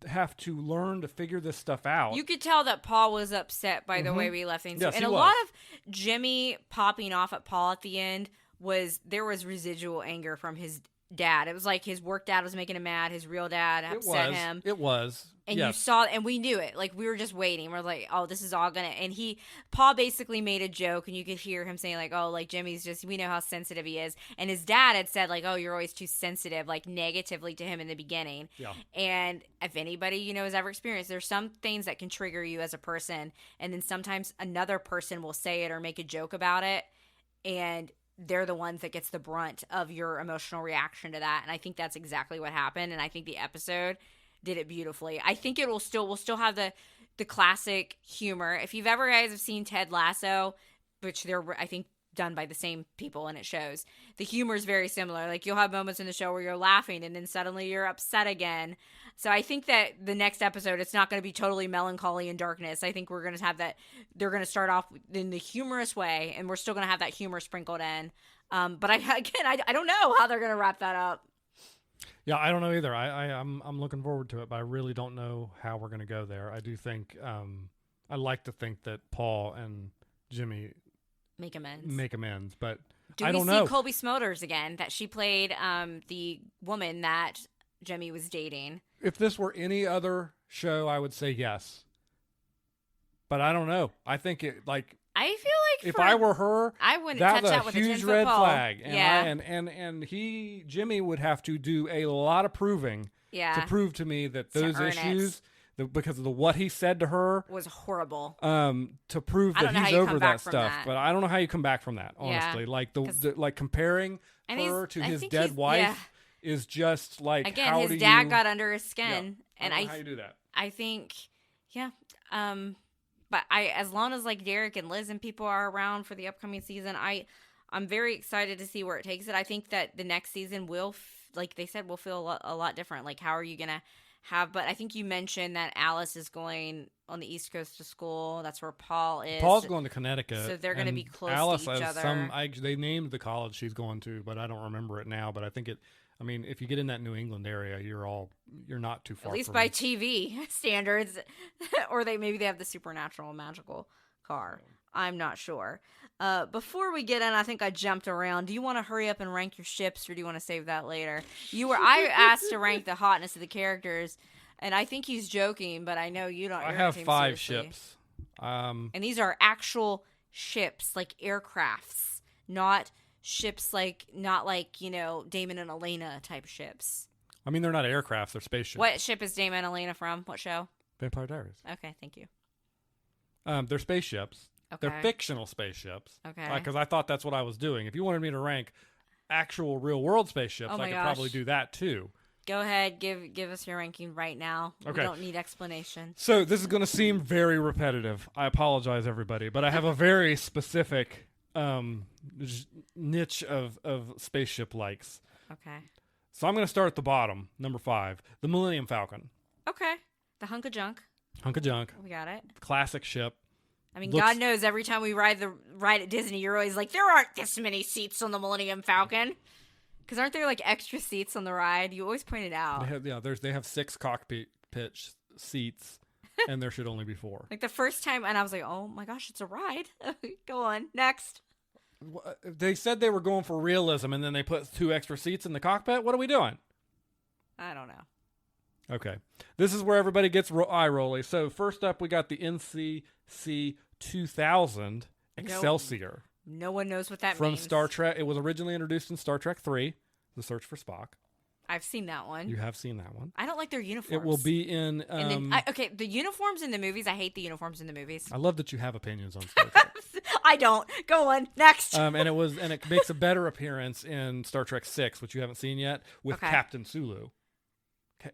have to learn to figure this stuff out. You could tell that Paul was upset by the way we left things. Yes, and a lot of Jimmy popping off at Paul at the end there was residual anger from his dad. It was like his work dad was making him mad. His real dad upset him. It was. And you saw, and we knew it. Like, we were just waiting. We're like, oh, this is all gonna. And Paul basically made a joke, and you could hear him saying, like, oh, like, Jimmy's just, we know how sensitive he is. And his dad had said, like, oh, you're always too sensitive, like, negatively to him in the beginning. Yeah. And if anybody, has ever experienced, there's some things that can trigger you as a person. And then sometimes another person will say it or make a joke about it. And they're the ones that gets the brunt of your emotional reaction to that. And I think that's exactly what happened. And I think the episode did it beautifully. I think we'll still have the classic humor. If you've ever guys have seen Ted Lasso, which they're, I think, done by the same people and it shows, the humor is very similar. Like, you'll have moments in the show where you're laughing and then suddenly you're upset again. So I think that the next episode, it's not going to be totally melancholy and darkness. I think we're going to have that. They're going to start off in the humorous way, and we're still going to have that humor sprinkled in. But I don't know how they're going to wrap that up. Yeah, I don't know either. I'm looking forward to it, but I really don't know how we're going to go there. I do think I like to think that Paul and Jimmy make amends, but I don't know. Do we see Colby Smulders again? That she played the woman that Jimmy was dating. If this were any other show, I would say yes. But I don't know. I think it like. I feel like if I were her, I wouldn't touch that with a 10-foot pole. Huge red flag. And Jimmy would have to do a lot of proving to prove to me that those issues, because of what he said to her, was horrible. To prove that he's over that stuff. But I don't know how you come back from that, honestly. Like like comparing her to his dead wife is just like, again, his dad got under his skin, and I don't know how you do that. I think, but as long as like Derek and Liz and people are around for the upcoming season, I'm very excited to see where it takes it. I think that the next season will, like they said, will feel a lot different. Like, how are you gonna have? But I think you mentioned that Alice is going on the East Coast to school. That's where Paul is. Paul's going to Connecticut, so they're going to be close Alice to each other. They named the college she's going to, but I don't remember it now. But I think I mean, if you get in that New England area, you're not too far. At least by TV standards, or maybe they have the supernatural magical car. I'm not sure. Before we get in, I think I jumped around. Do you want to hurry up and rank your ships, or do you want to save that later? I asked to rank the hotness of the characters, and I think he's joking, but I know you don't. I have 5 ships, and these are actual ships, like aircrafts, not ships not like Damon and Elena type ships. I mean, they're not aircrafts; they're spaceships. What ship is Damon and Elena from? What show? Vampire Diaries. Okay, thank you. They're spaceships. Okay. They're fictional spaceships. Okay. Because I thought that's what I was doing. If you wanted me to rank actual real world spaceships, I could probably do that too. Go ahead, give us your ranking right now. Okay. We don't need explanation. So this is going to seem very repetitive. I apologize, everybody, but I have a very specific niche of spaceship likes. Okay. So I'm going to start at the bottom, number 5, the Millennium Falcon. Okay. The hunk of junk. Hunk of junk. We got it. Classic ship. I mean, God knows every time we ride at Disney, you're always like, there aren't this many seats on the Millennium Falcon. Because aren't there like extra seats on the ride? You always point it out. They have 6 cockpit seats, and there should only be 4. Like the first time, and I was like, oh my gosh, it's a ride. Go on, next. They said they were going for realism, and then they put 2 extra seats in the cockpit? What are we doing? I don't know. Okay. This is where everybody gets eye-rolly. So first up, we got the NCC 2000 Excelsior. No one knows what that means. From Star Trek. It was originally introduced in Star Trek 3, The Search for Spock. I've seen that one. You have seen that one. I don't like their uniforms. It will be in... the uniforms in the movies, I hate the uniforms in the movies. I love that you have opinions on Star Trek. I don't. Go on. Next. And it makes a better appearance in Star Trek 6, which you haven't seen yet, with Captain Sulu.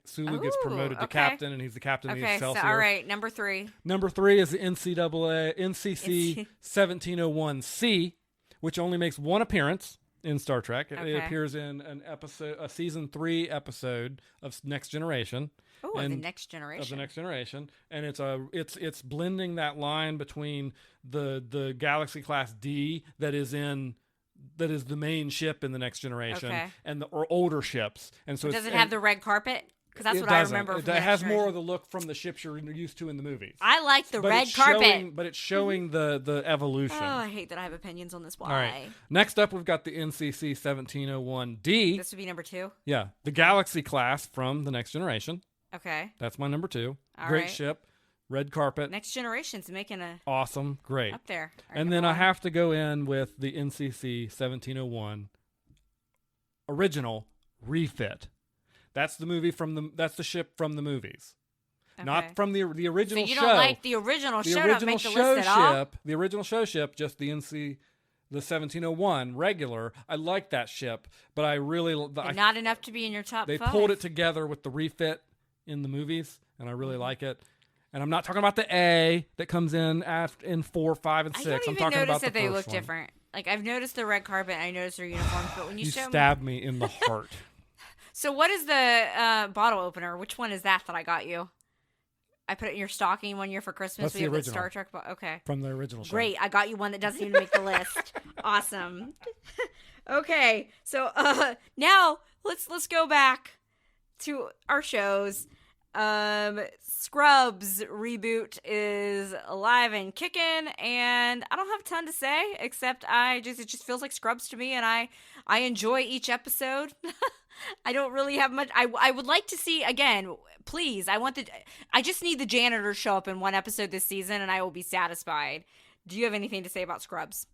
Sulu gets promoted to captain, and he's the captain of the Excelsior. So, all right, number 3. Number 3 is the NCC 1701C, which only makes one appearance in Star Trek. It appears in a season 3 episode of Next Generation. Oh, the Next Generation. Of the Next Generation, and it's blending that line between the Galaxy Class D that is the main ship in the Next Generation and the older ships. And so does it have the red carpet? Because that's what I remember. It has more of the look from the ships you're used to in the movies. I like the red carpet. But it's showing the evolution. Oh, I hate that I have opinions on this. Why? All right. Next up, we've got the NCC 1701D. This would be number 2? Yeah. The Galaxy class from the Next Generation. Okay. That's my number 2. Great ship. Red carpet. Next Generation's making a... Awesome. Great. Up there. Right, and then I have to go in with the NCC 1701 original refit. That's the movie that's the ship from the movies. Okay. Not from the original show. So you don't like the original show? Don't make the list at all? The original show ship, just the 1701 regular. I like that ship, but I really... not enough to be in your top 5. They pulled it together with the refit in the movies, and I really like it. And I'm not talking about the A that comes in 4, 5, and 6. I'm talking about the first one. I don't even notice that they look different. Like, I've noticed the red carpet, and I noticed their uniforms, but when you stabbed me in the heart. So what is the bottle opener? Which one is that I got you? I put it in your stocking one year for Christmas. That's the original. Star Trek. Okay. From the original show. Great. I got you one that doesn't even make the list. Awesome. Okay. So now let's go back to our shows. Scrubs reboot is alive and kicking, and I don't have a ton to say except it just feels like Scrubs to me, and I enjoy each episode. I don't really have much. I would like to see, again, please, I just need the janitor to show up in one episode this season, and I will be satisfied. Do you have anything to say about Scrubs?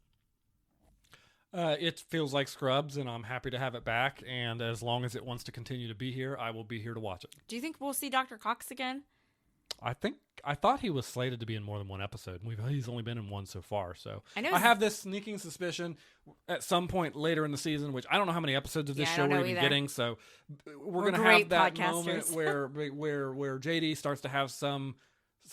It feels like Scrubs, and I'm happy to have it back, and as long as it wants to continue to be here, I will be here to watch it. Do you think we'll see Dr. Cox again? I thought he was slated to be in more than one episode. He's only been in one so far, so I have this sneaking suspicion at some point later in the season, which I don't know how many episodes of this show we're even getting. So we're going to have that moment where JD starts to have some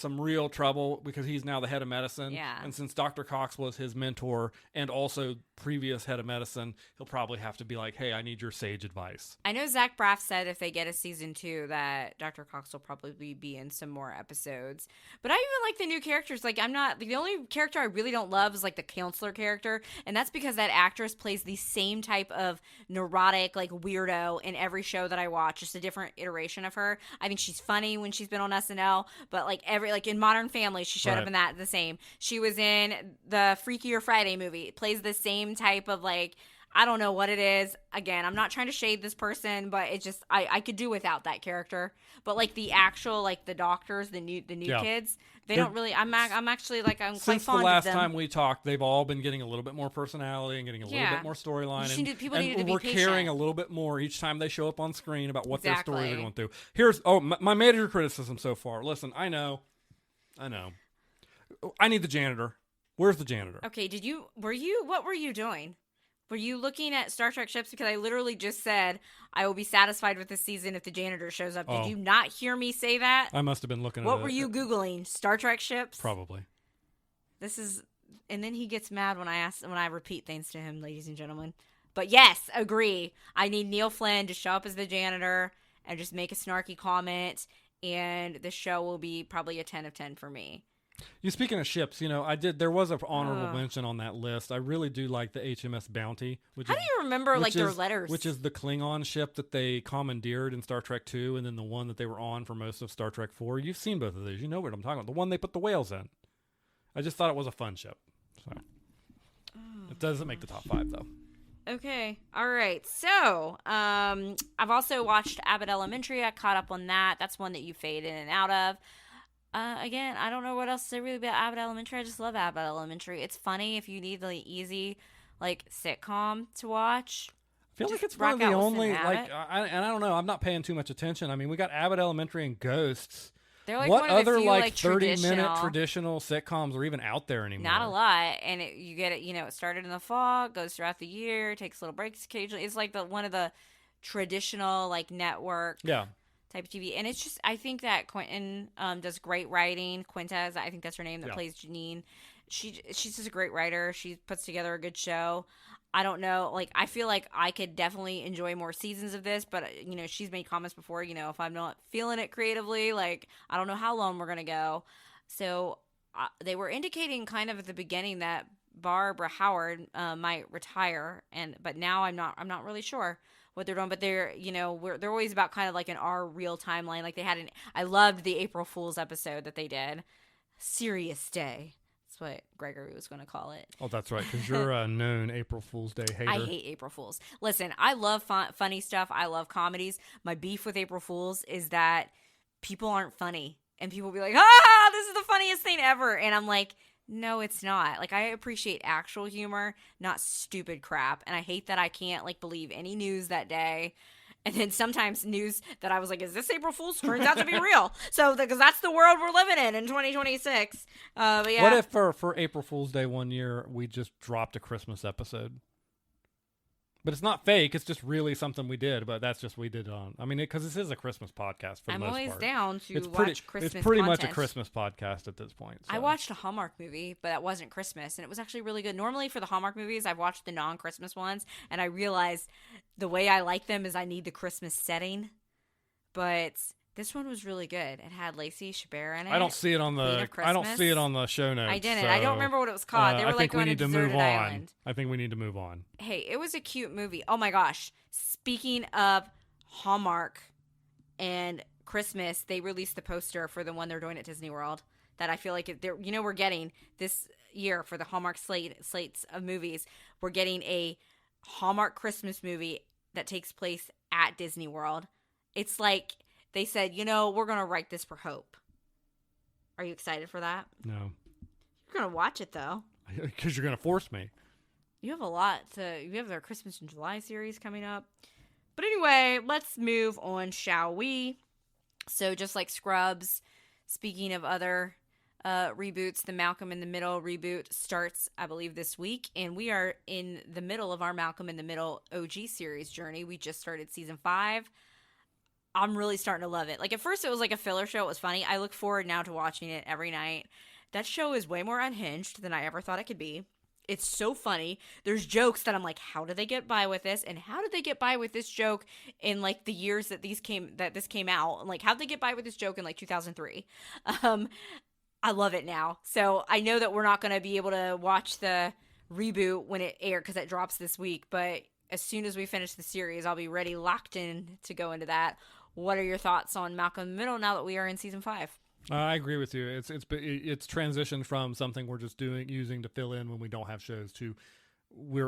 real trouble because he's now the head of medicine. Yeah. And since Dr. Cox was his mentor and also previous head of medicine, he'll probably have to be like, hey, I need your sage advice. I know Zach Braff said if they get a season 2 that Dr. Cox will probably be in some more episodes. But I even like the new characters. Like, the only character I really don't love is like the counselor character. And that's because that actress plays the same type of neurotic, like weirdo in every show that I watch. Just a different iteration of her. I think she's funny when she's been on SNL, but like in Modern Family, she showed up in that the same. She was in the Freakier Friday movie. It plays the same type of like, I don't know what it is. Again, I'm not trying to shade this person, but it just I could do without that character. But like the actual like the doctors, the new kids, they don't really. I'm actually like I'm quite fond of them. Since the last time we talked, they've all been getting a little bit more personality and getting a little bit more storyline. People need to be patient. We're caring a little bit more each time they show up on screen about what their story they're going through. Here's my major criticism so far. Listen, I know. I need the janitor. Where's the janitor? Okay, what were you doing? Were you looking at Star Trek ships? Because I literally just said I will be satisfied with this season if the janitor shows up. Did you not hear me say that? I must have been looking at What were you Googling? Star Trek ships? Probably. And then he gets mad when I repeat things to him, ladies and gentlemen. But yes, agree. I need Neil Flynn to show up as the janitor and just make a snarky comment, and the show will be probably a 10 of 10 for me. You speaking of ships, there was an honorable mention on that list. I really do like the HMS Bounty. How do you remember their letters? Which is the Klingon ship that they commandeered in Star Trek 2, and then the one that they were on for most of Star Trek 4. You've seen both of these. You know what I'm talking about. The one they put the whales in. I just thought it was a fun ship. So it doesn't make the top 5 though. Okay. All right. So, I've also watched Abbott Elementary. I caught up on that. That's one that you fade in and out of. Again, I don't know what else to say really about Abbott Elementary. I just love Abbott Elementary. It's funny if you need the easy, like, sitcom to watch. I feel like it's one of the only, like, I don't know. I'm not paying too much attention. I mean, we got Abbott Elementary and Ghosts. They're like what one of the other few, like 30-minute traditional sitcoms are even out there anymore? Not a lot, and you get it. It started in the fall, goes throughout the year, takes little breaks occasionally. It's like one of the traditional like network type of TV. And it's just, I think that Quentin does great writing. Quintez, I think that's her name, that plays Janine. She's just a great writer. She puts together a good show. I don't know. Like, I feel like I could definitely enjoy more seasons of this, but, you know, she's made comments before, you know, if I'm not feeling it creatively, like, I don't know how long we're going to go. So they were indicating kind of at the beginning that Barbara Howard might retire, but now I'm not really sure what they're doing. But they're, you know, they're always about kind of like in our real timeline. Like, I loved the April Fool's episode that they did. Serious Day. What Gregory was going to call it. Oh, that's right, because you're a known April Fool's Day hater. I hate April Fools. Listen, I love funny stuff. I love comedies. My beef with April Fools is that people aren't funny. And people be like, this is the funniest thing ever. And I'm like, no, it's not. Like, I appreciate actual humor, not stupid crap. And I hate that I can't, like, believe any news that day. And then sometimes news that I was like, is this April Fool's? Turns out to be real. So, because that's the world we're living in 2026. But yeah. What if for April Fool's Day one year, we just dropped a Christmas episode? But it's not fake. It's just really something we did. But that's just we did on. I mean, because this is a Christmas podcast for the most part. I'm always down to watch Christmas It's pretty content. much a Christmas podcast at this point. So. I watched a Hallmark movie, but that wasn't Christmas, and it was actually really good. Normally for the Hallmark movies, I've watched the non-Christmas ones, and I realized the way I like them is I need the Christmas setting. But this one was really good. It had Lacey Chabert in it. I don't see it on the show notes. I didn't. So, I don't remember what it was called. They were like on a deserted island. I think we need to move on. Hey, it was a cute movie. Oh my gosh. Speaking of Hallmark and Christmas, they released the poster for the one they're doing at Disney World that I feel like we're getting this year for the Hallmark slates of movies. We're getting a Hallmark Christmas movie that takes place at Disney World. It's like they said, we're going to write this for Hope. Are you excited for that? No. You're going to watch it, though. Because you're going to force me. You have their Christmas in July series coming up. But anyway, let's move on, shall we? So just like Scrubs, speaking of other reboots, the Malcolm in the Middle reboot starts, I believe, this week. And we are in the middle of our Malcolm in the Middle OG series journey. We just started season 5. I'm really starting to love it. Like, at first it was like a filler show. It was funny. I look forward now to watching it every night. That show is way more unhinged than I ever thought it could be. It's so funny. There's jokes that I'm like, how did they get by with this? And how did they get by with this joke in like the years that this came out? And like, how'd they get by with this joke in like 2003? I love it now. So I know that we're not going to be able to watch the reboot when it airs because it drops this week. But as soon as we finish the series, I'll be ready, locked in to go into that. What are your thoughts on Malcolm in the Middle now that we are in season 5? I agree with you. It's transitioned from something we're just using to fill in when we don't have shows to we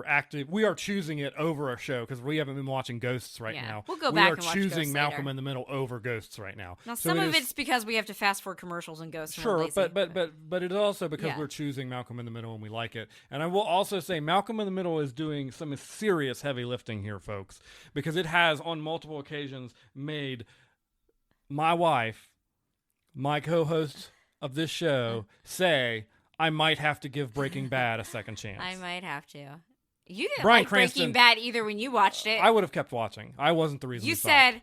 are choosing it over a show because we haven't been watching Ghosts right now. We'll go back and watch Ghosts later. We are choosing Malcolm in the Middle over Ghosts right now. Now, some of it's because we have to fast forward commercials and Ghosts. Sure, but it's also because we're choosing Malcolm in the Middle and we like it. And I will also say Malcolm in the Middle is doing some serious heavy lifting here, folks, because it has on multiple occasions made my wife, my co-host of this show, say I might have to give Breaking Bad a second chance. I might have to. You didn't like Breaking Bad either when you watched it. I would have kept watching. I wasn't the reason. You said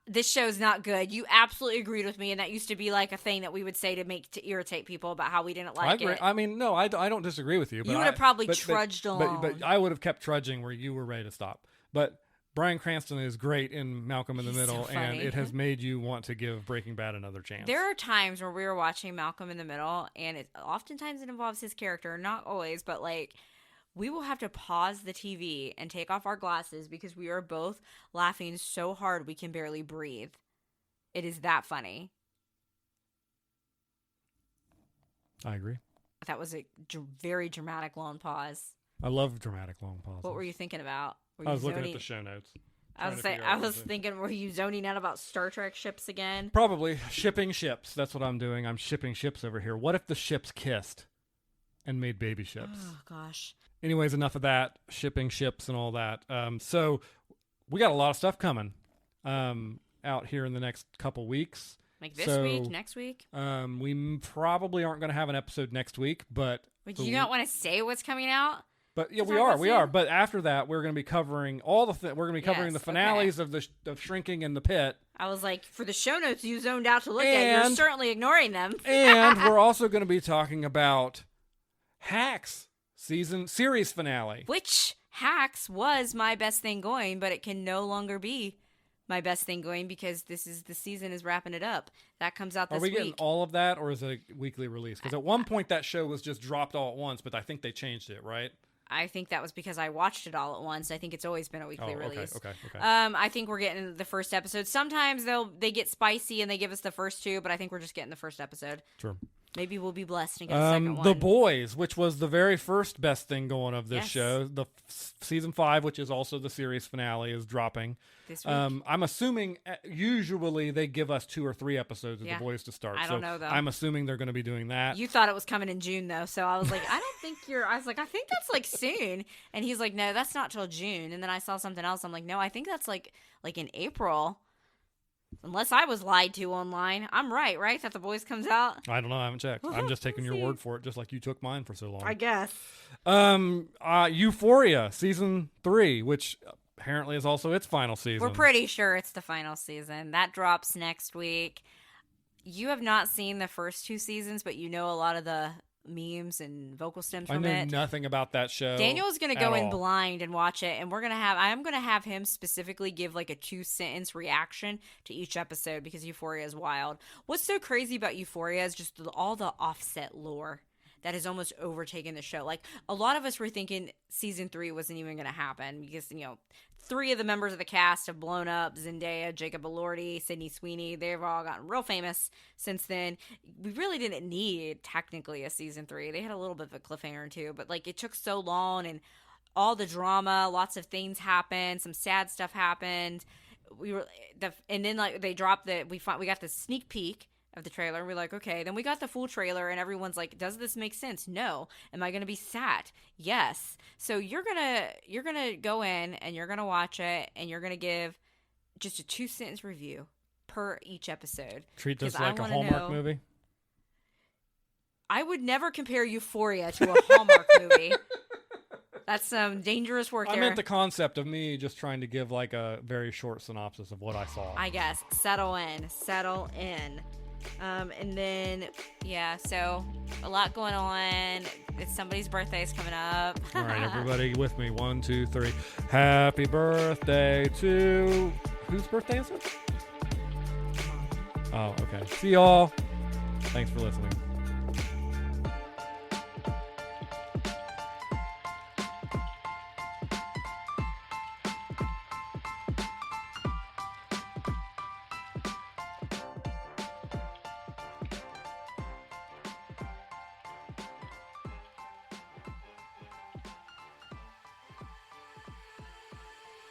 this show's not good. You absolutely agreed with me, and that used to be like a thing that we would say to irritate people about how we didn't like it. I mean, no, I don't disagree with you. But you would have probably trudged along. But I would have kept trudging where you were ready to stop. But Bryan Cranston is great in Malcolm in the Middle, so and it has made you want to give Breaking Bad another chance. There are times where we were watching Malcolm in the Middle, and oftentimes it involves his character, not always, but like we will have to pause the TV and take off our glasses because we are both laughing so hard we can barely breathe. It is that funny. I agree. That was a very dramatic long pause. I love dramatic long pauses. What were you thinking about? I was looking at the show notes. I was thinking, were you zoning out about Star Trek ships again? Probably. Shipping ships. That's what I'm doing. I'm shipping ships over here. What if the ships kissed and made baby ships? Oh, gosh. Anyways, enough of that. Shipping ships and all that. So we got a lot of stuff coming out here in the next couple weeks. Like this week? Next week? We probably aren't going to have an episode next week, but... Would you not want to say what's coming out? But yeah, we are. But after that, we're going to be covering all the. We're going to be covering the finales of Shrinking and the Pit. I was like, for the show notes you zoned out to look at, you're certainly ignoring them. And we're also going to be talking about Hacks series finale. Which Hacks was my best thing going, but it can no longer be my best thing going because the season is wrapping it up. That comes out this week. Are we getting all of that, or is it a weekly release? Because at one point that show was just dropped all at once, but I think they changed it, right? I think that was because I watched it all at once. I think it's always been a weekly release. Okay. I think we're getting the first episode. Sometimes they get spicy and they give us the first two, but I think we're just getting the first episode. Sure. Maybe we'll be blessed and get a second one. The Boys, which was the very first best thing going of this show. The season 5, which is also the series finale, is dropping this week. I'm assuming usually they give us 2 or 3 episodes of The Boys to start. I don't know, though. I'm assuming they're going to be doing that. You thought it was coming in June, though, so I was like, I think that's like soon. And he's like, no, that's not till June. And then I saw something else. I'm like, no, I think that's like in April. Unless I was lied to online. I'm right? That The Boys comes out? I don't know. I haven't checked. I'm just taking your word for it, just like you took mine for so long. I guess. Euphoria, season 3, which apparently is also its final season. We're pretty sure it's the final season. That drops next week. You have not seen the first 2 seasons, but you know a lot of the memes and vocal stems from it. I know nothing about that show. Daniel's going to go in blind and watch it, and I'm going to have him specifically give like a 2-sentence reaction to each episode because Euphoria is wild. What's so crazy about Euphoria is just all the Offset lore that has almost overtaken the show. Like, a lot of us were thinking season 3 wasn't even going to happen because, 3 of the members of the cast have blown up. Zendaya, Jacob Elordi, Sydney Sweeney. They've all gotten real famous since then. We really didn't need, technically, a season 3. They had a little bit of a cliffhanger, too. But, it took so long, and all the drama, lots of things happened. Some sad stuff happened. And then, they dropped we got the sneak peek of the trailer. We're like, okay. Then we got the full trailer, and everyone's like, does this make sense? No. Am I going to be sad? Yes. So you're gonna go in and you're gonna watch it, and you're gonna give just a 2-sentence review per each episode. Treat this like a Hallmark movie. I would never compare Euphoria to a Hallmark movie. That's some dangerous work there. I meant the concept of me just trying to give a very short synopsis of what I saw. I guess. Settle in. And then, so a lot going on. It's somebody's birthday is coming up. All right, everybody with me. 1, 2, 3. Happy birthday to... Whose birthday is it? Oh, okay. See y'all. Thanks for listening.